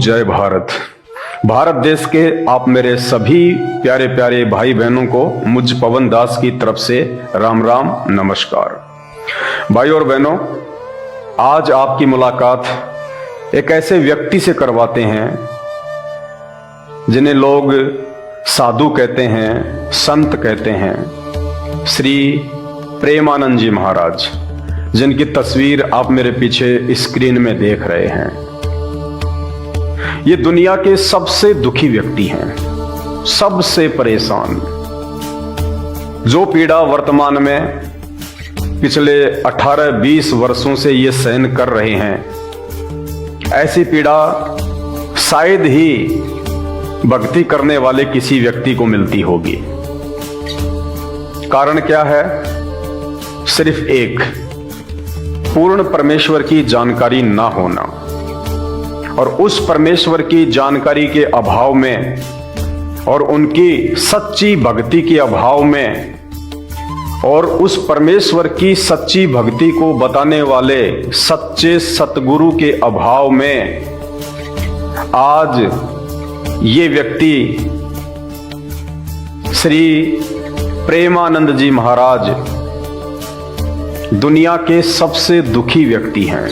जय भारत। भारत देश के आप मेरे सभी प्यारे प्यारे भाई बहनों को मुझ पवन दास की तरफ से राम राम नमस्कार। भाई और बहनों, आज आपकी मुलाकात एक ऐसे व्यक्ति से करवाते हैं जिन्हें लोग साधु कहते हैं, संत कहते हैं। श्री प्रेमानंद जी महाराज, जिनकी तस्वीर आप मेरे पीछे स्क्रीन में देख रहे हैं। ये दुनिया के सबसे दुखी व्यक्ति हैं, सबसे परेशान। जो पीड़ा वर्तमान में पिछले 18-20 वर्षों से ये सहन कर रहे हैं, ऐसी पीड़ा शायद ही भक्ति करने वाले किसी व्यक्ति को मिलती होगी। कारण क्या है? सिर्फ एक, पूर्ण परमेश्वर की जानकारी ना होना, और उस परमेश्वर की जानकारी के अभाव में और उनकी सच्ची भक्ति के अभाव में और उस परमेश्वर की सच्ची भक्ति को बताने वाले सच्चे सतगुरु के अभाव में आज ये व्यक्ति श्री प्रेमानंद जी महाराज दुनिया के सबसे दुखी व्यक्ति हैं।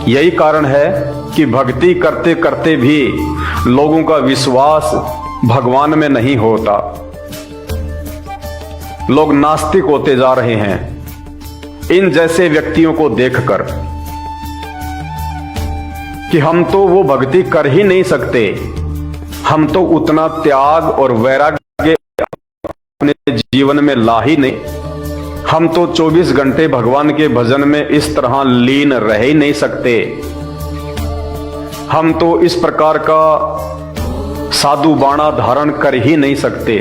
यही कारण है कि भक्ति करते करते भी लोगों का विश्वास भगवान में नहीं होता। लोग नास्तिक होते जा रहे हैं इन जैसे व्यक्तियों को देखकर कि हम तो वो भक्ति कर ही नहीं सकते, हम तो उतना त्याग और वैराग्य अपने जीवन में ला ही नहीं, हम तो 24 घंटे भगवान के भजन में इस तरह लीन रह ही नहीं सकते, हम तो इस प्रकार का साधु बाणा धारण कर ही नहीं सकते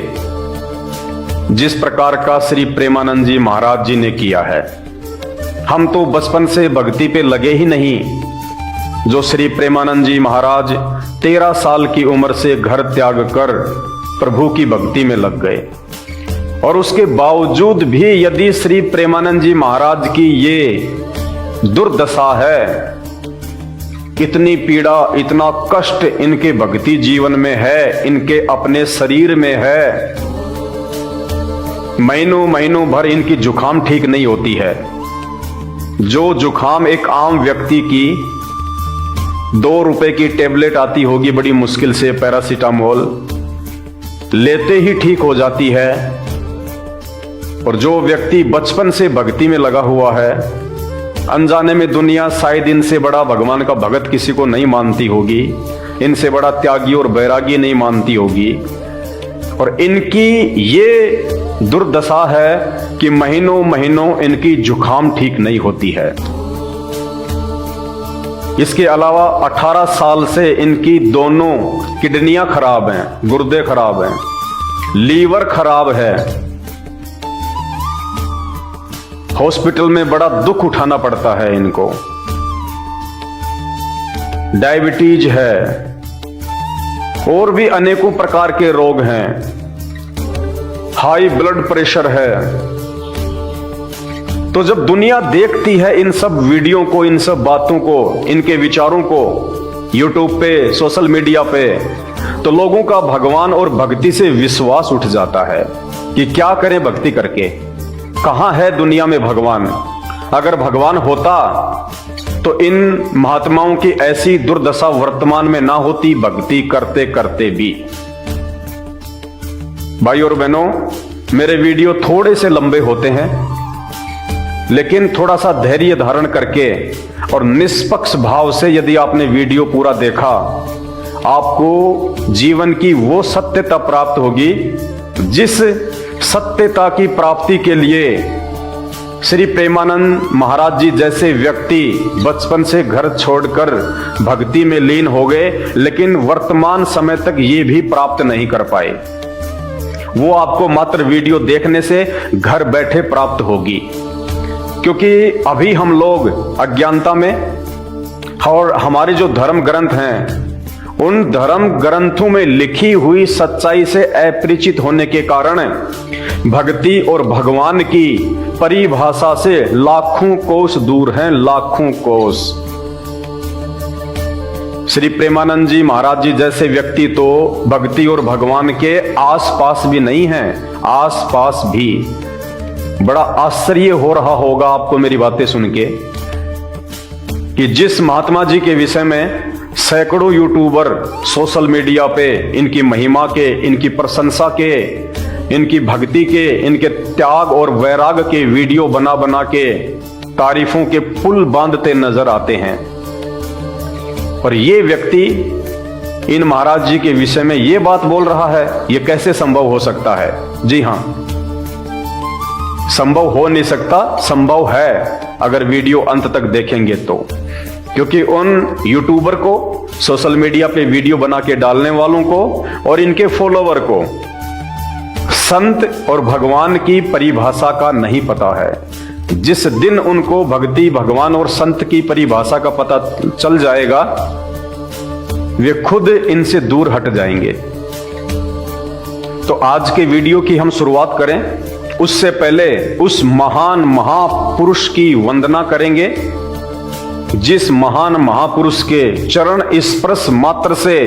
जिस प्रकार का श्री प्रेमानंद जी महाराज जी ने किया है। हम तो बचपन से भक्ति पे लगे ही नहीं जो श्री प्रेमानंद जी महाराज 13 साल की उम्र से घर त्याग कर प्रभु की भक्ति में लग गए। और उसके बावजूद भी यदि श्री प्रेमानंद जी महाराज की ये दुर्दशा है, इतनी पीड़ा, इतना कष्ट इनके भक्ति जीवन में है, इनके अपने शरीर में है, महीनों महीनों भर इनकी जुखाम ठीक नहीं होती है। जो जुखाम एक आम व्यक्ति की 2 रुपए की टेबलेट आती होगी बड़ी मुश्किल से, पैरासीटामोल लेते ही ठीक हो जाती है, और जो व्यक्ति बचपन से भक्ति में लगा हुआ है, अनजाने में दुनिया शायद इनसे बड़ा भगवान का भगत किसी को नहीं मानती होगी, इनसे बड़ा त्यागी और बैरागी नहीं मानती होगी, और इनकी ये दुर्दशा है कि महीनों महीनों इनकी जुखाम ठीक नहीं होती है। इसके अलावा 18 साल से इनकी दोनों किडनियां खराब हैं, गुर्दे खराब हैं, लीवर खराब है। हॉस्पिटल में बड़ा दुख उठाना पड़ता है इनको। डायबिटीज है और भी अनेकों प्रकार के रोग हैं, हाई ब्लड प्रेशर है। तो जब दुनिया देखती है इन सब वीडियो को, इन सब बातों को, इनके विचारों को यूट्यूब पे, सोशल मीडिया पे, तो लोगों का भगवान और भक्ति से विश्वास उठ जाता है कि क्या करें भक्ति करके, कहां है दुनिया में भगवान। अगर भगवान होता तो इन महात्माओं की ऐसी दुर्दशा वर्तमान में ना होती भक्ति करते करते भी। भाई और बहनों, मेरे वीडियो थोड़े से लंबे होते हैं, लेकिन थोड़ा सा धैर्य धारण करके और निष्पक्ष भाव से यदि आपने वीडियो पूरा देखा, आपको जीवन की वो सत्यता प्राप्त होगी जिस सत्यता की प्राप्ति के लिए श्री प्रेमानंद महाराज जी जैसे व्यक्ति बचपन से घर छोड़कर भक्ति में लीन हो गए, लेकिन वर्तमान समय तक ये भी प्राप्त नहीं कर पाए। वो आपको मात्र वीडियो देखने से घर बैठे प्राप्त होगी, क्योंकि अभी हम लोग अज्ञानता में, और हमारे जो धर्म ग्रंथ हैं उन धर्म ग्रंथों में लिखी हुई सच्चाई से अपरिचित होने के कारण भक्ति और भगवान की परिभाषा से लाखों कोस दूर हैं, लाखों कोस। श्री प्रेमानंद जी महाराज जी जैसे व्यक्ति तो भक्ति और भगवान के आसपास भी नहीं हैं, आसपास भी। बड़ा आश्चर्य हो रहा होगा आपको मेरी बातें सुन के कि जिस महात्मा जी के विषय में सैकड़ों यूट्यूबर सोशल मीडिया पे इनकी महिमा के, इनकी प्रशंसा के, इनकी भक्ति के, इनके त्याग और वैराग के वीडियो बना बना के तारीफों के पुल बांधते नजर आते हैं, और ये व्यक्ति इन महाराज जी के विषय में ये बात बोल रहा है, ये कैसे संभव हो सकता है? जी हां, संभव हो नहीं सकता, संभव है अगर वीडियो अंत तक देखेंगे तो। क्योंकि उन यूट्यूबर को, सोशल मीडिया पे वीडियो बना के डालने वालों को और इनके फॉलोवर को संत और भगवान की परिभाषा का नहीं पता है। जिस दिन उनको भक्ति, भगवान और संत की परिभाषा का पता चल जाएगा, वे खुद इनसे दूर हट जाएंगे। तो आज के वीडियो की हम शुरुआत करें, उससे पहले उस महान महापुरुष की वंदना करेंगे जिस महान महापुरुष के चरण स्पर्श मात्र से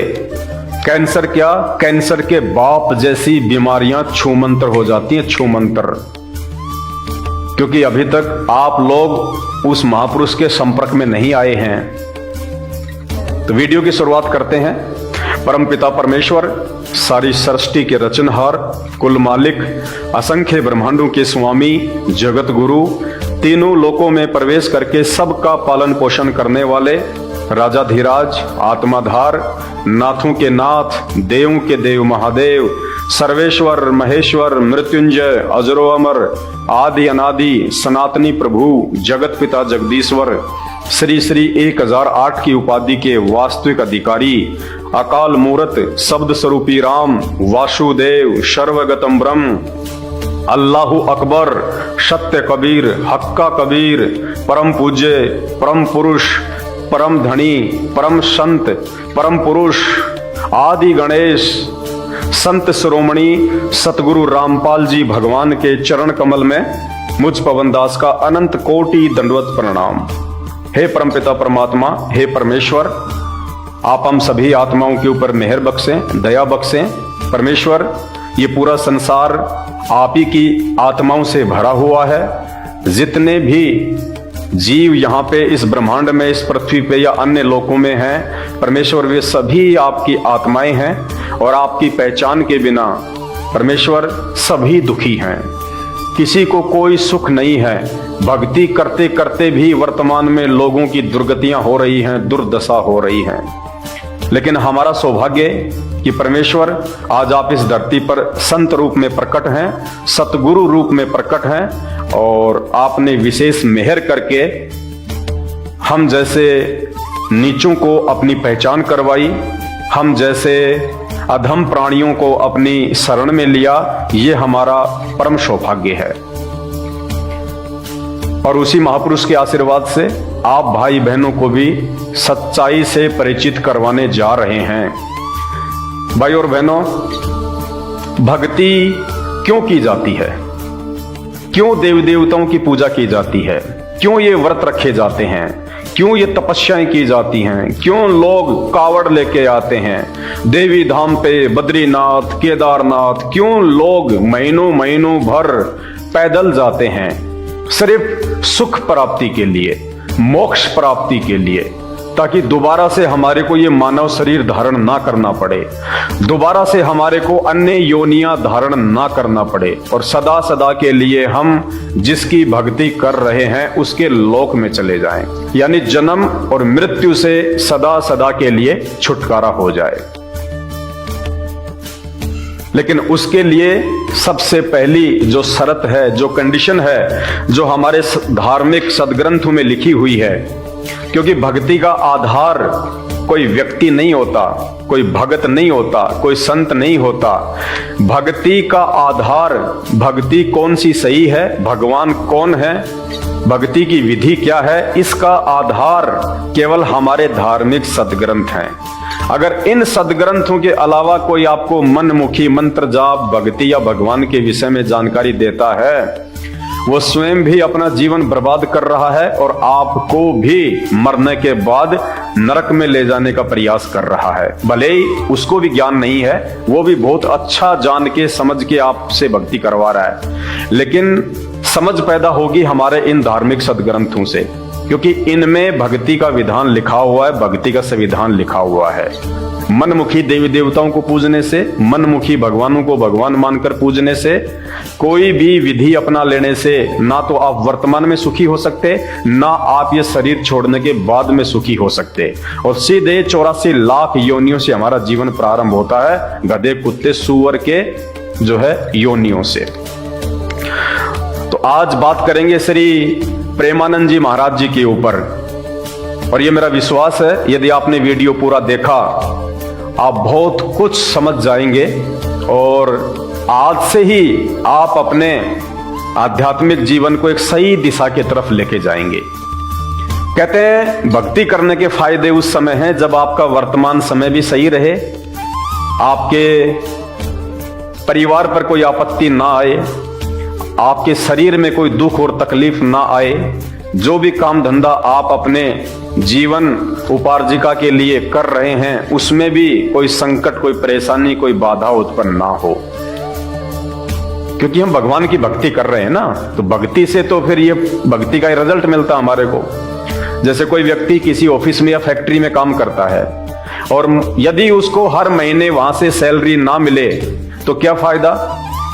कैंसर क्या, कैंसर के बाप जैसी बीमारियां छूमंतर हो जाती हैं, छूमंतर। क्योंकि अभी तक आप लोग उस महापुरुष के संपर्क में नहीं आए हैं। तो वीडियो की शुरुआत करते हैं। परमपिता परमेश्वर, सारी सृष्टि के रचनहार, कुल मालिक, असंख्य ब्रह्मांडों के स्वामी, जगत गुरु, तीनों लोकों में प्रवेश करके सबका पालन पोषण करने वाले, राजाधिराज, आत्माधार, नाथों के नाथ, देवों के देव महादेव, सर्वेश्वर, महेश्वर, मृत्युंजय, अजरो अमर, आदि अनादि, सनातनी प्रभु, जगत पिता जगदीश्वर, श्री श्री 1008 की उपाधि के वास्तविक अधिकारी, अकाल मूर्त, शब्द स्वरूपी राम, वासुदेव, सर्वगतम ब्रह्म, अल्लाहु अकबर, सत्य कबीर, हक्का कबीर, परम पूज्य, परम पुरुष, परम धनी, परम संत, परम पुरुष, आदि गणेश, संत शिरोमणि सतगुरु रामपाल जी भगवान के चरण कमल में मुझ पवनदास का अनंत कोटि दंडवत प्रणाम। हे परमपिता परमात्मा, हे परमेश्वर, आप हम सभी आत्माओं के ऊपर मेहर बख्शें, दया बख्शें। परमेश्वर, ये पूरा संसार आप ही की आत्माओं से भरा हुआ है। जितने भी जीव यहाँ पे इस ब्रह्मांड में, इस पृथ्वी पे या अन्य लोकों में हैं, परमेश्वर वे सभी आपकी आत्माएं हैं और आपकी पहचान के बिना परमेश्वर सभी दुखी हैं। किसी को कोई सुख नहीं है। भक्ति करते करते भी वर्तमान में लोगों की दुर्गतियां हो रही हैं, दुर्दशा हो रही हैं। लेकिन हमारा सौभाग्य कि परमेश्वर आज आप इस धरती पर संत रूप में प्रकट हैं, सतगुरु रूप में प्रकट हैं, और आपने विशेष मेहर करके हम जैसे नीचों को अपनी पहचान करवाई, हम जैसे अधम प्राणियों को अपनी शरण में लिया। ये हमारा परम सौभाग्य है। और उसी महापुरुष के आशीर्वाद से आप भाई बहनों को भी सच्चाई से परिचित करवाने जा रहे हैं। भाई और बहनों, भक्ति क्यों की जाती है? क्यों देवी देवताओं की पूजा की जाती है? क्यों ये व्रत रखे जाते हैं? क्यों ये तपस्याएं की जाती हैं? क्यों लोग कावड़ लेके आते हैं देवी धाम पे, बद्रीनाथ, केदारनाथ? क्यों लोग महीनों महीनों भर पैदल जाते हैं? सिर्फ सुख प्राप्ति के लिए, मोक्ष प्राप्ति के लिए, ताकि दोबारा से हमारे को ये मानव शरीर धारण ना करना पड़े, दोबारा से हमारे को अन्य योनियां धारण ना करना पड़े, और सदा सदा के लिए हम जिसकी भक्ति कर रहे हैं उसके लोक में चले जाएं, यानी जन्म और मृत्यु से सदा सदा के लिए छुटकारा हो जाए। लेकिन उसके लिए सबसे पहली जो शर्त है, जो कंडीशन है, जो हमारे धार्मिक सदग्रंथों में लिखी हुई है, क्योंकि भक्ति का आधार कोई व्यक्ति नहीं होता, कोई भगत नहीं होता, कोई संत नहीं होता। भक्ति का आधार, भक्ति कौन सी सही है, भगवान कौन है, भक्ति की विधि क्या है, इसका आधार केवल हमारे धार्मिक सदग्रंथ हैं। अगर इन सदग्रंथों के अलावा कोई आपको मनमुखी मंत्र जाप, भक्ति या भगवान के विषय में जानकारी देता है, वो स्वयं भी अपना जीवन बर्बाद कर रहा है और आपको भी मरने के बाद नरक में ले जाने का प्रयास कर रहा है। भले ही उसको भी ज्ञान नहीं है, वो भी बहुत अच्छा जान के समझ के आपसे भक्ति करवा रहा है, लेकिन समझ पैदा होगी हमारे इन धार्मिक सदग्रंथों से, क्योंकि इनमें भक्ति का विधान लिखा हुआ है, भक्ति का संविधान लिखा हुआ है। मनमुखी देवी देवताओं को पूजने से, मनमुखी भगवानों को भगवान मानकर पूजने से, कोई भी विधि अपना लेने से ना तो आप वर्तमान में सुखी हो सकते, ना आप ये शरीर छोड़ने के बाद में सुखी हो सकते। और सीधे 84 लाख योनियों से हमारा जीवन प्रारंभ होता है, गधे कुत्ते सूअर के जो है योनियों से। तो आज बात करेंगे श्री प्रेमानंद जी महाराज जी के ऊपर, और ये मेरा विश्वास है यदि आपने वीडियो पूरा देखा आप बहुत कुछ समझ जाएंगे और आज से ही आप अपने आध्यात्मिक जीवन को एक सही दिशा की तरफ लेके जाएंगे। कहते हैं भक्ति करने के फायदे उस समय हैं जब आपका वर्तमान समय भी सही रहे, आपके परिवार पर कोई आपत्ति ना आए, आपके शरीर में कोई दुख और तकलीफ ना आए, जो भी काम धंधा आप अपने जीवन उपार्जिका के लिए कर रहे हैं उसमें भी कोई संकट, कोई परेशानी, कोई बाधा उत्पन्न ना हो। क्योंकि हम भगवान की भक्ति कर रहे हैं ना, तो भक्ति से तो फिर ये भक्ति का रिजल्ट मिलता हमारे को। जैसे कोई व्यक्ति किसी ऑफिस में या फैक्ट्री में काम करता है और यदि उसको हर महीने वहां से सैलरी ना मिले तो क्या फायदा,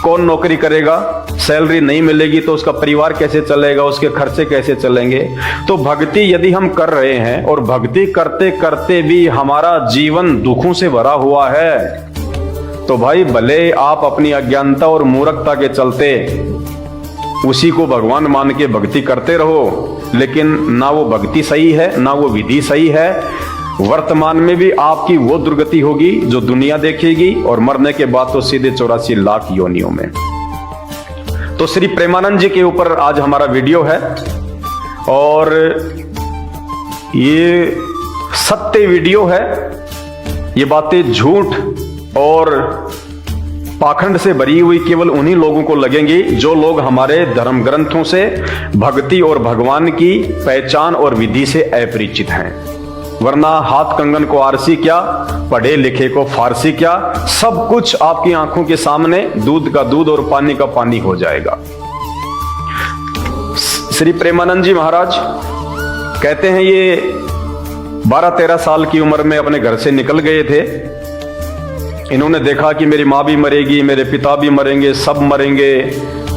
कौन नौकरी करेगा, सैलरी नहीं मिलेगी तो उसका परिवार कैसे चलेगा, उसके खर्चे कैसे चलेंगे। तो भक्ति यदि हम कर रहे हैं और भक्ति करते करते भी हमारा जीवन दुखों से भरा हुआ है, तो भाई भले आप अपनी अज्ञानता और मूर्खता के चलते उसी को भगवान मान के भक्ति करते रहो, लेकिन ना वो भक्ति सही है ना वो विधि सही है। वर्तमान में भी आपकी वो दुर्गति होगी जो दुनिया देखेगी, और मरने के बाद तो सीधे 84 लाख योनियों में। तो श्री प्रेमानंद जी के ऊपर आज हमारा वीडियो है, और ये सत्य वीडियो है। ये बातें झूठ और पाखंड से भरी हुई केवल उन्हीं लोगों को लगेंगी जो लोग हमारे धर्म ग्रंथों से भक्ति और भगवान की पहचान और विधि से अपरिचित हैं। वरना हाथ कंगन को आरसी क्या, पढ़े लिखे को फारसी क्या, सब कुछ आपकी आंखों के सामने दूध का दूध और पानी का पानी हो जाएगा। श्री प्रेमानंद जी महाराज कहते हैं ये 12-13 साल की उम्र में अपने घर से निकल गए थे। इन्होंने देखा कि मेरी माँ भी मरेगी, मेरे पिता भी मरेंगे, सब मरेंगे,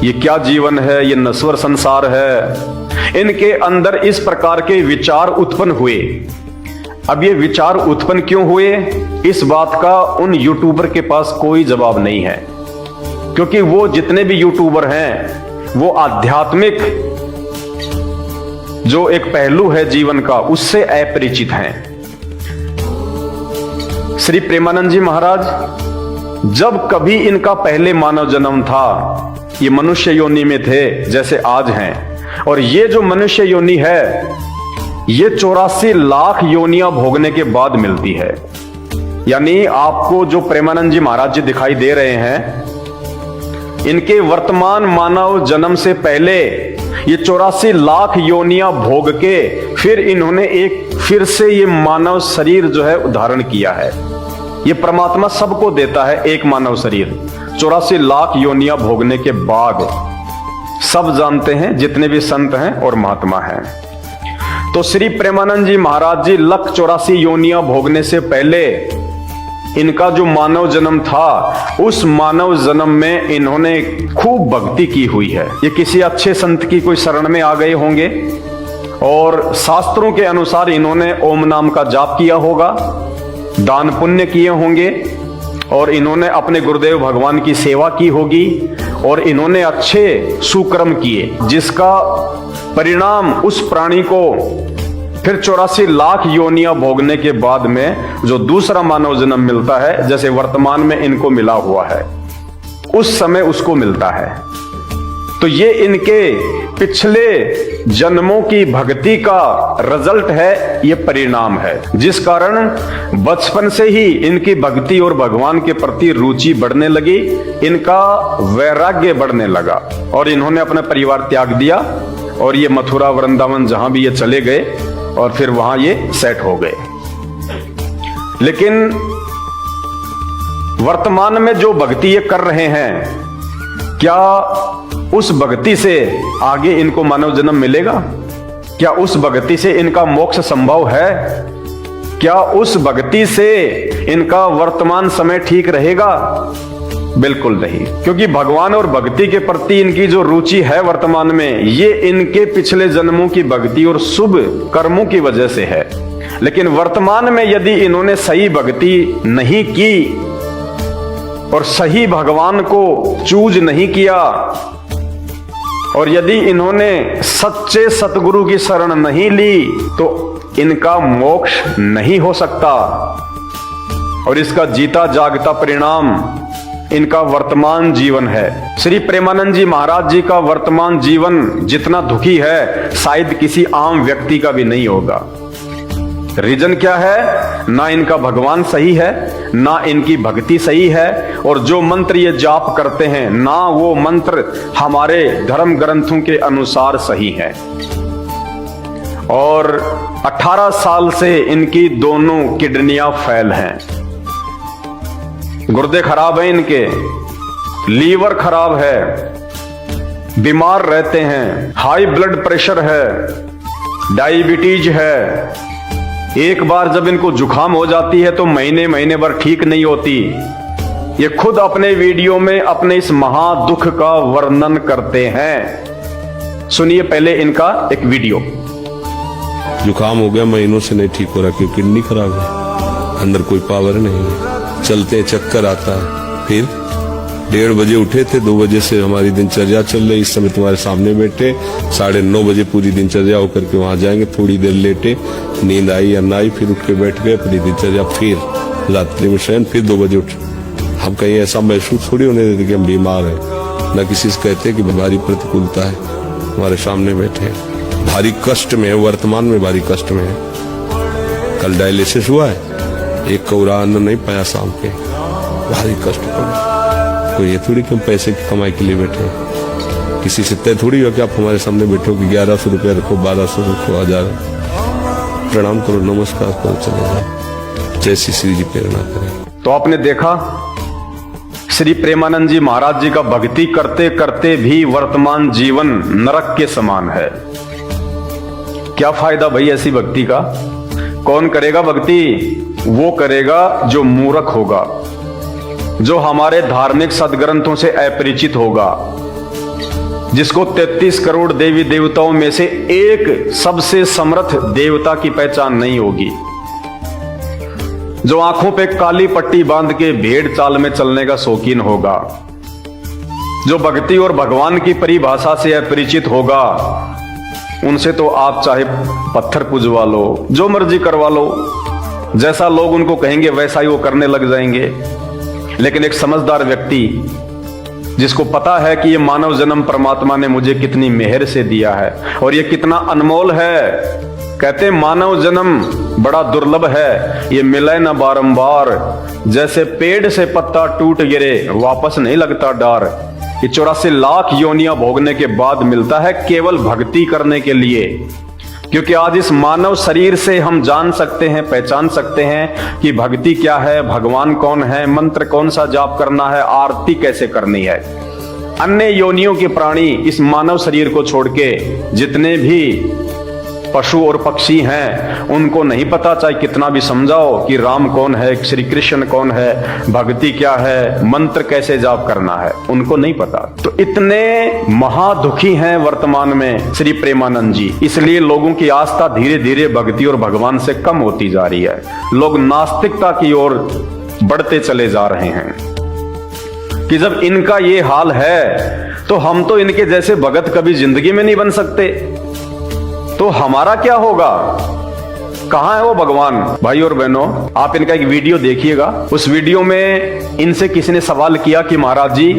ये क्या जीवन है, ये नश्वर संसार है। इनके अंदर इस प्रकार के विचार उत्पन्न हुए। अब ये विचार उत्पन्न क्यों हुए, इस बात का उन यूट्यूबर के पास कोई जवाब नहीं है, क्योंकि वो जितने भी यूट्यूबर हैं वो आध्यात्मिक जो एक पहलू है जीवन का उससे अपरिचित हैं। श्री प्रेमानंद जी महाराज जब कभी इनका पहले मानव जन्म था, ये मनुष्य योनि में थे जैसे आज हैं, और ये जो मनुष्य योनि है ये 84 लाख योनियां भोगने के बाद मिलती है। यानी आपको जो प्रेमानंद जी महाराज जी दिखाई दे रहे हैं, इनके वर्तमान मानव जन्म से पहले ये 84 लाख योनियां भोग के फिर इन्होंने एक फिर से ये मानव शरीर जो है धारण किया है। ये परमात्मा सबको देता है एक मानव शरीर, 84 लाख योनियां भोगने के बाद। सब जानते हैं जितने भी संत हैं और महात्मा हैं। तो श्री प्रेमानंद जी महाराज जी 184 योनियां भोगने से पहले इनका जो मानव जन्म था, उस मानव जन्म में इन्होंने खूब भक्ति की हुई है। ये किसी अच्छे संत की कोई शरण में आ गए होंगे और शास्त्रों के अनुसार इन्होंने ओम नाम का जाप किया होगा, दान पुण्य किए होंगे, और इन्होंने अपने गुरुदेव भगवान की सेवा की होगी, और इन्होंने अच्छे सुकर्म किए, जिसका परिणाम उस प्राणी को फिर 84 लाख योनियां भोगने के बाद में जो दूसरा मानव जन्म मिलता है, जैसे वर्तमान में इनको मिला हुआ है, उस समय उसको मिलता है। तो ये इनके पिछले जन्मों की भक्ति का रिजल्ट है, ये परिणाम है, जिस कारण बचपन से ही इनकी भक्ति और भगवान के प्रति रुचि बढ़ने लगी, इनका वैराग्य बढ़ने लगा और इन्होंने अपना परिवार त्याग दिया और ये मथुरा वृंदावन जहां भी ये चले गए और फिर वहां ये सेट हो गए। लेकिन वर्तमान में जो भक्ति ये कर रहे हैं, क्या उस भक्ति से आगे इनको मानव जन्म मिलेगा? क्या उस भक्ति से इनका मोक्ष संभव है? क्या उस भक्ति से इनका वर्तमान समय ठीक रहेगा? बिल्कुल नहीं, क्योंकि भगवान और भक्ति के प्रति इनकी जो रुचि है वर्तमान में, ये इनके पिछले जन्मों की भक्ति और शुभ कर्मों की वजह से है। लेकिन वर्तमान में यदि इन्होंने सही भक्ति नहीं की और सही भगवान को चूज नहीं किया और यदि इन्होंने सच्चे सतगुरु की शरण नहीं ली, तो इनका मोक्ष नहीं हो सकता और इसका जीता जागता परिणाम इनका वर्तमान जीवन है। श्री प्रेमानंद जी महाराज जी का वर्तमान जीवन जितना दुखी है, शायद किसी आम व्यक्ति का भी नहीं होगा। रीजन क्या है? ना इनका भगवान सही है, ना इनकी भक्ति सही है, और जो मंत्र ये जाप करते हैं, ना वो मंत्र हमारे धर्म ग्रंथों के अनुसार सही है। और 18 साल से इनकी दोनों किडनियां फेल हैं, गुर्दे खराब हैं इनके, लीवर खराब है, बीमार रहते हैं, हाई ब्लड प्रेशर है, डायबिटीज है। एक बार जब इनको जुकाम हो जाती है तो महीने महीने भर ठीक नहीं होती। ये खुद अपने वीडियो में अपने इस महादुख का वर्णन करते हैं। सुनिए पहले इनका एक वीडियो। जुकाम हो गया, महीनों से नहीं ठीक हो रहा क्योंकि किडनी खराब है, अंदर कोई पावर नहीं है, चलते चक्कर आता है। फिर 1:30 बजे उठे थे, 2 बजे से हमारी दिनचर्या चल रही। इस समय तुम्हारे सामने बैठे, 9:30 बजे पूरी दिनचर्या होकर के वहां जाएंगे। थोड़ी देर लेटे, नींद आई या ना आई, फिर उठ के बैठ गए अपनी दिनचर्या, फिर रात्रि में शयन, फिर 2 बजे उठे। हम कहीं ऐसा महसूस थोड़ी होने देते कि हम बीमार हैं, न किसी से कहते कि भारी प्रतिकूलता है, हमारे सामने बैठे हैं, भारी कष्ट में है, वर्तमान में भारी कष्ट में है। कल डायलिसिस हुआ है, एक कौरा अन्न नहीं पाया शाम के, भारी कष्ट पड़ा। कोई ये थोड़ी कि हम पैसे की कमाई के लिए बैठे हैं, किसी से तय थोड़ी हो कि आप हमारे सामने बैठो कि 1100 रुपया रखो, 1200 रखो, 1000। प्रणाम करो, नमस्कार करो, चले जाओ, जैसी श्री जी प्रेरणा करें। तो आपने देखा श्री प्रेमानंद जी महाराज जी का भक्ति करते करते भी वर्तमान जीवन नरक के समान है। क्या फायदा भाई ऐसी भक्ति का? कौन करेगा भक्ति? वो करेगा जो मूर्ख होगा, जो हमारे धार्मिक सदग्रंथों से अपरिचित होगा, जिसको 33 करोड़ देवी देवताओं में से एक सबसे समर्थ देवता की पहचान नहीं होगी, जो आंखों पे काली पट्टी बांध के भेड़ चाल में चलने का शौकीन होगा, जो भक्ति और भगवान की परिभाषा से अपरिचित होगा। उनसे तो आप चाहे पत्थर पूजवा लो, जो मर्जी करवा लो, जैसा लोग उनको कहेंगे वैसा ही वो करने लग जाएंगे। लेकिन एक समझदार व्यक्ति जिसको पता है कि ये मानव जन्म परमात्मा ने मुझे कितनी मेहर से दिया है और ये कितना अनमोल है, कहते मानव जन्म बड़ा दुर्लभ है, ये मिले न बारंबार, जैसे पेड़ से पत्ता टूट गिरे वापस नहीं लगता डार। ये 84 लाख योनियां भोगने के बाद मिलता है केवल भक्ति करने के लिए। क्योंकि आज इस मानव शरीर से हम जान सकते हैं, पहचान सकते हैं कि भक्ति क्या है, भगवान कौन है, मंत्र कौन सा जाप करना है, आरती कैसे करनी है। अन्य योनियों के प्राणी इस मानव शरीर को छोड़ के जितने भी पशु और पक्षी हैं उनको नहीं पता, चाहे कितना भी समझाओ कि राम कौन है, श्री कृष्ण कौन है, भक्ति क्या है, मंत्र कैसे जाप करना है, उनको नहीं पता। तो इतने महादुखी हैं वर्तमान में श्री प्रेमानंद जी, इसलिए लोगों की आस्था धीरे धीरे भक्ति और भगवान से कम होती जा रही है। लोग नास्तिकता की ओर बढ़ते चले जा रहे हैं कि जब इनका ये हाल है तो हम तो इनके जैसे भगत कभी जिंदगी में नहीं बन सकते, तो हमारा क्या होगा? कहां है वो भगवान? भाई और बहनों, आप इनका एक वीडियो देखिएगा। उस वीडियो में इनसे किसी ने सवाल किया कि महाराज जी,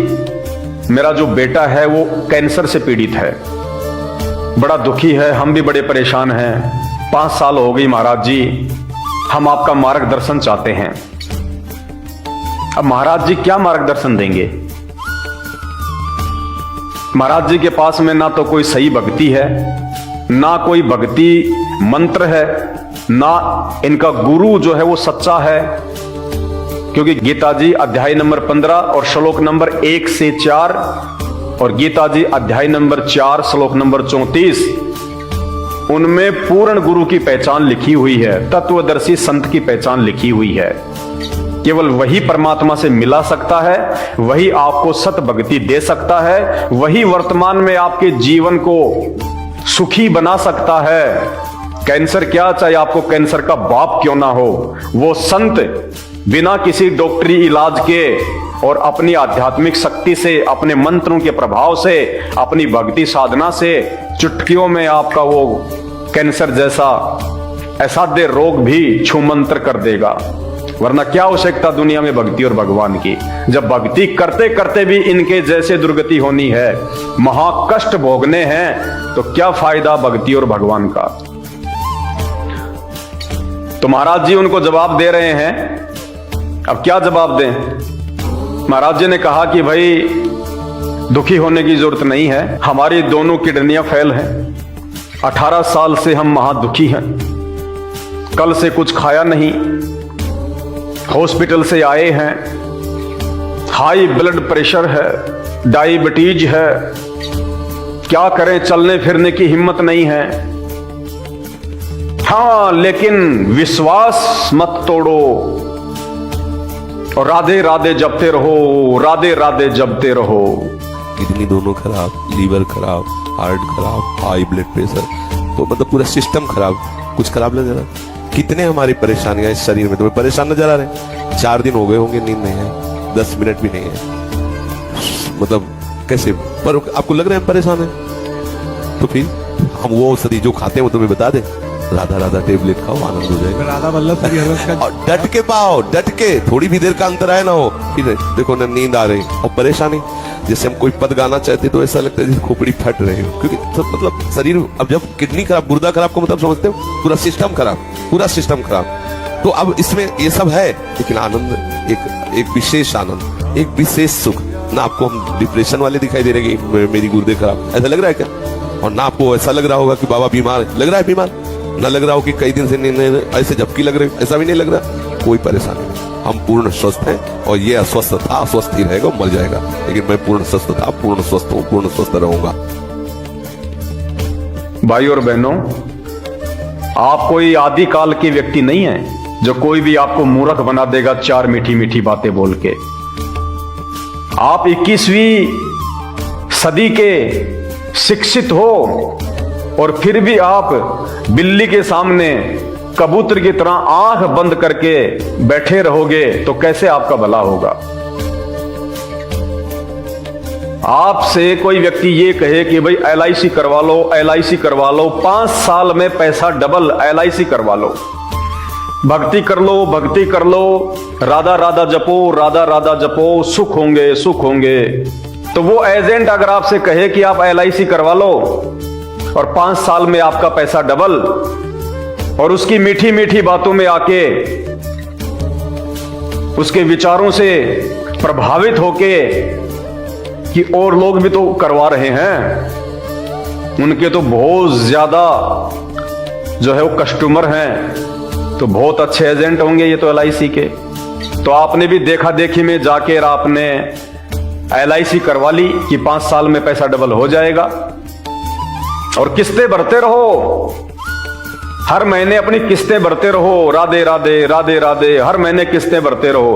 मेरा जो बेटा है वो कैंसर से पीड़ित है, बड़ा दुखी है, हम भी बड़े परेशान हैं। 5 साल हो गई महाराज जी, हम आपका मार्गदर्शन चाहते हैं। अब महाराज जी क्या मार्गदर्शन देंगे? महाराज जी के पास में ना तो कोई सही भक्ति है, ना कोई भक्ति मंत्र है, ना इनका गुरु जो है वो सच्चा है। क्योंकि गीता जी अध्याय नंबर 15 और श्लोक नंबर 1 से 4 और गीता जी अध्याय नंबर 4 श्लोक नंबर 34, उनमें पूर्ण गुरु की पहचान लिखी हुई है, तत्वदर्शी संत की पहचान लिखी हुई है। केवल वही परमात्मा से मिला सकता है, वही आपको सत भक्ति दे सकता है, वही वर्तमान में आपके जीवन को सुखी बना सकता है। कैंसर क्या, चाहे आपको कैंसर का बाप क्यों ना हो, वो संत बिना किसी डॉक्टरी इलाज के और अपनी आध्यात्मिक शक्ति से, अपने मंत्रों के प्रभाव से, अपनी भक्ति साधना से चुटकियों में आपका वो कैंसर जैसा असाध्य रोग भी छूमंतर कर देगा। वरना क्या आवश्यकता दुनिया में भक्ति और भगवान की, जब भक्ति करते करते भी इनके जैसे दुर्गति होनी है, महाकष्ट भोगने हैं, तो क्या फायदा भक्ति और भगवान का। तो महाराज जी उनको जवाब दे रहे हैं। अब क्या जवाब दें? महाराज जी ने कहा कि भाई दुखी होने की जरूरत नहीं है, हमारी दोनों किडनियां फेल हैं, 18 साल से हम महादुखी हैं, कल से कुछ खाया नहीं, हॉस्पिटल से आए हैं, हाई ब्लड प्रेशर है, डायबिटीज है, क्या करें, चलने फिरने की हिम्मत नहीं है। हाँ, लेकिन विश्वास मत तोड़ो और राधे राधे जपते रहो, राधे राधे जपते रहो। किडनी दोनों खराब, लीवर खराब, हार्ट खराब, हाई ब्लड प्रेशर, तो मतलब पूरा सिस्टम खराब। कुछ खराब लग रहा है? कितने हमारी परेशानियां इस शरीर में, तुम्हें परेशान नजर आ रहे हैं? 4 दिन हो गए होंगे नींद नहीं है, 10 मिनट भी नहीं है, मतलब कैसे? पर आपको लग रहा है परेशान है, तो फिर हम वो औषधि जो खाते हैं वो तुम्हें बता दे, राधा राधा टेबलेट खाओ, आनंद हो जाएगा। राधा वल्लभ श्री हरस का और डट के पाओ, डट के, थोड़ी भी देर का अंतर आए ना हो, फिर देखो ना नींद आ रही और परेशानी। जैसे हम कोई पद गाना चाहते तो ऐसा लगता है जैसे खोपड़ी फट रही हो, क्योंकि मतलब शरीर, अब जब किडनी खराब, गुर्दा खराब को मतलब समझते हो, पूरा सिस्टम खराब, पूरा सिस्टम खराब। तो अब इसमें ये सब है, लेकिन आनंद एक विशेष आनंद, एक विशेष सुख। ना आपको हम डिप्रेशन वाले दिखाई दे रहे कि मेरी गुर्दे खराब, ऐसा लग रहा है क्या? और ना आपको ऐसा लग रहा होगा कि बाबा बीमार है, लग रहा है बीमार, ना लग रहा हो कि कई दिन से नहीं ऐसे झपकी लग रही, ऐसा भी नहीं लग रहा। कोई परेशानी नहीं, हम पूर्ण स्वस्थ हैं। और ये अस्वस्थ था, अस्वस्थ ही रहेगा, मर जाएगा, लेकिन मैं पूर्ण स्वस्थ था, पूर्ण स्वस्थ हूं, पूर्ण स्वस्थ रहूंगा। भाई और बहनों, आप कोई आदि काल के व्यक्ति नहीं है जो कोई भी आपको मूर्ख बना देगा 4 मीठी मीठी बातें बोल के। आप 21वीं सदी के शिक्षित हो और फिर भी आप बिल्ली के सामने कबूतर की तरह आंख बंद करके बैठे रहोगे तो कैसे आपका भला होगा। आपसे कोई व्यक्ति ये कहे कि भाई LIC करवा लो, LIC करवा लो, 5 साल में पैसा डबल, LIC करवा लो, भक्ति कर लो, भक्ति कर लो, राधा राधा जपो, राधा राधा जपो, सुख होंगे, सुख होंगे। तो वो एजेंट अगर आपसे कहे कि आप LIC करवा लो और 5 साल में आपका पैसा डबल, और उसकी मीठी मीठी बातों में आके उसके विचारों से प्रभावित होके कि और लोग भी तो करवा रहे हैं, उनके तो बहुत ज्यादा जो है वो कस्टमर हैं, तो बहुत अच्छे एजेंट होंगे ये तो LIC के। तो आपने भी देखा देखी में जाके आपने LIC करवा ली कि 5 साल में पैसा डबल हो जाएगा, और किस्तें भरते रहो, हर महीने अपनी किस्तें भरते रहो, राधे राधे राधे राधे, हर महीने किस्तें भरते रहो।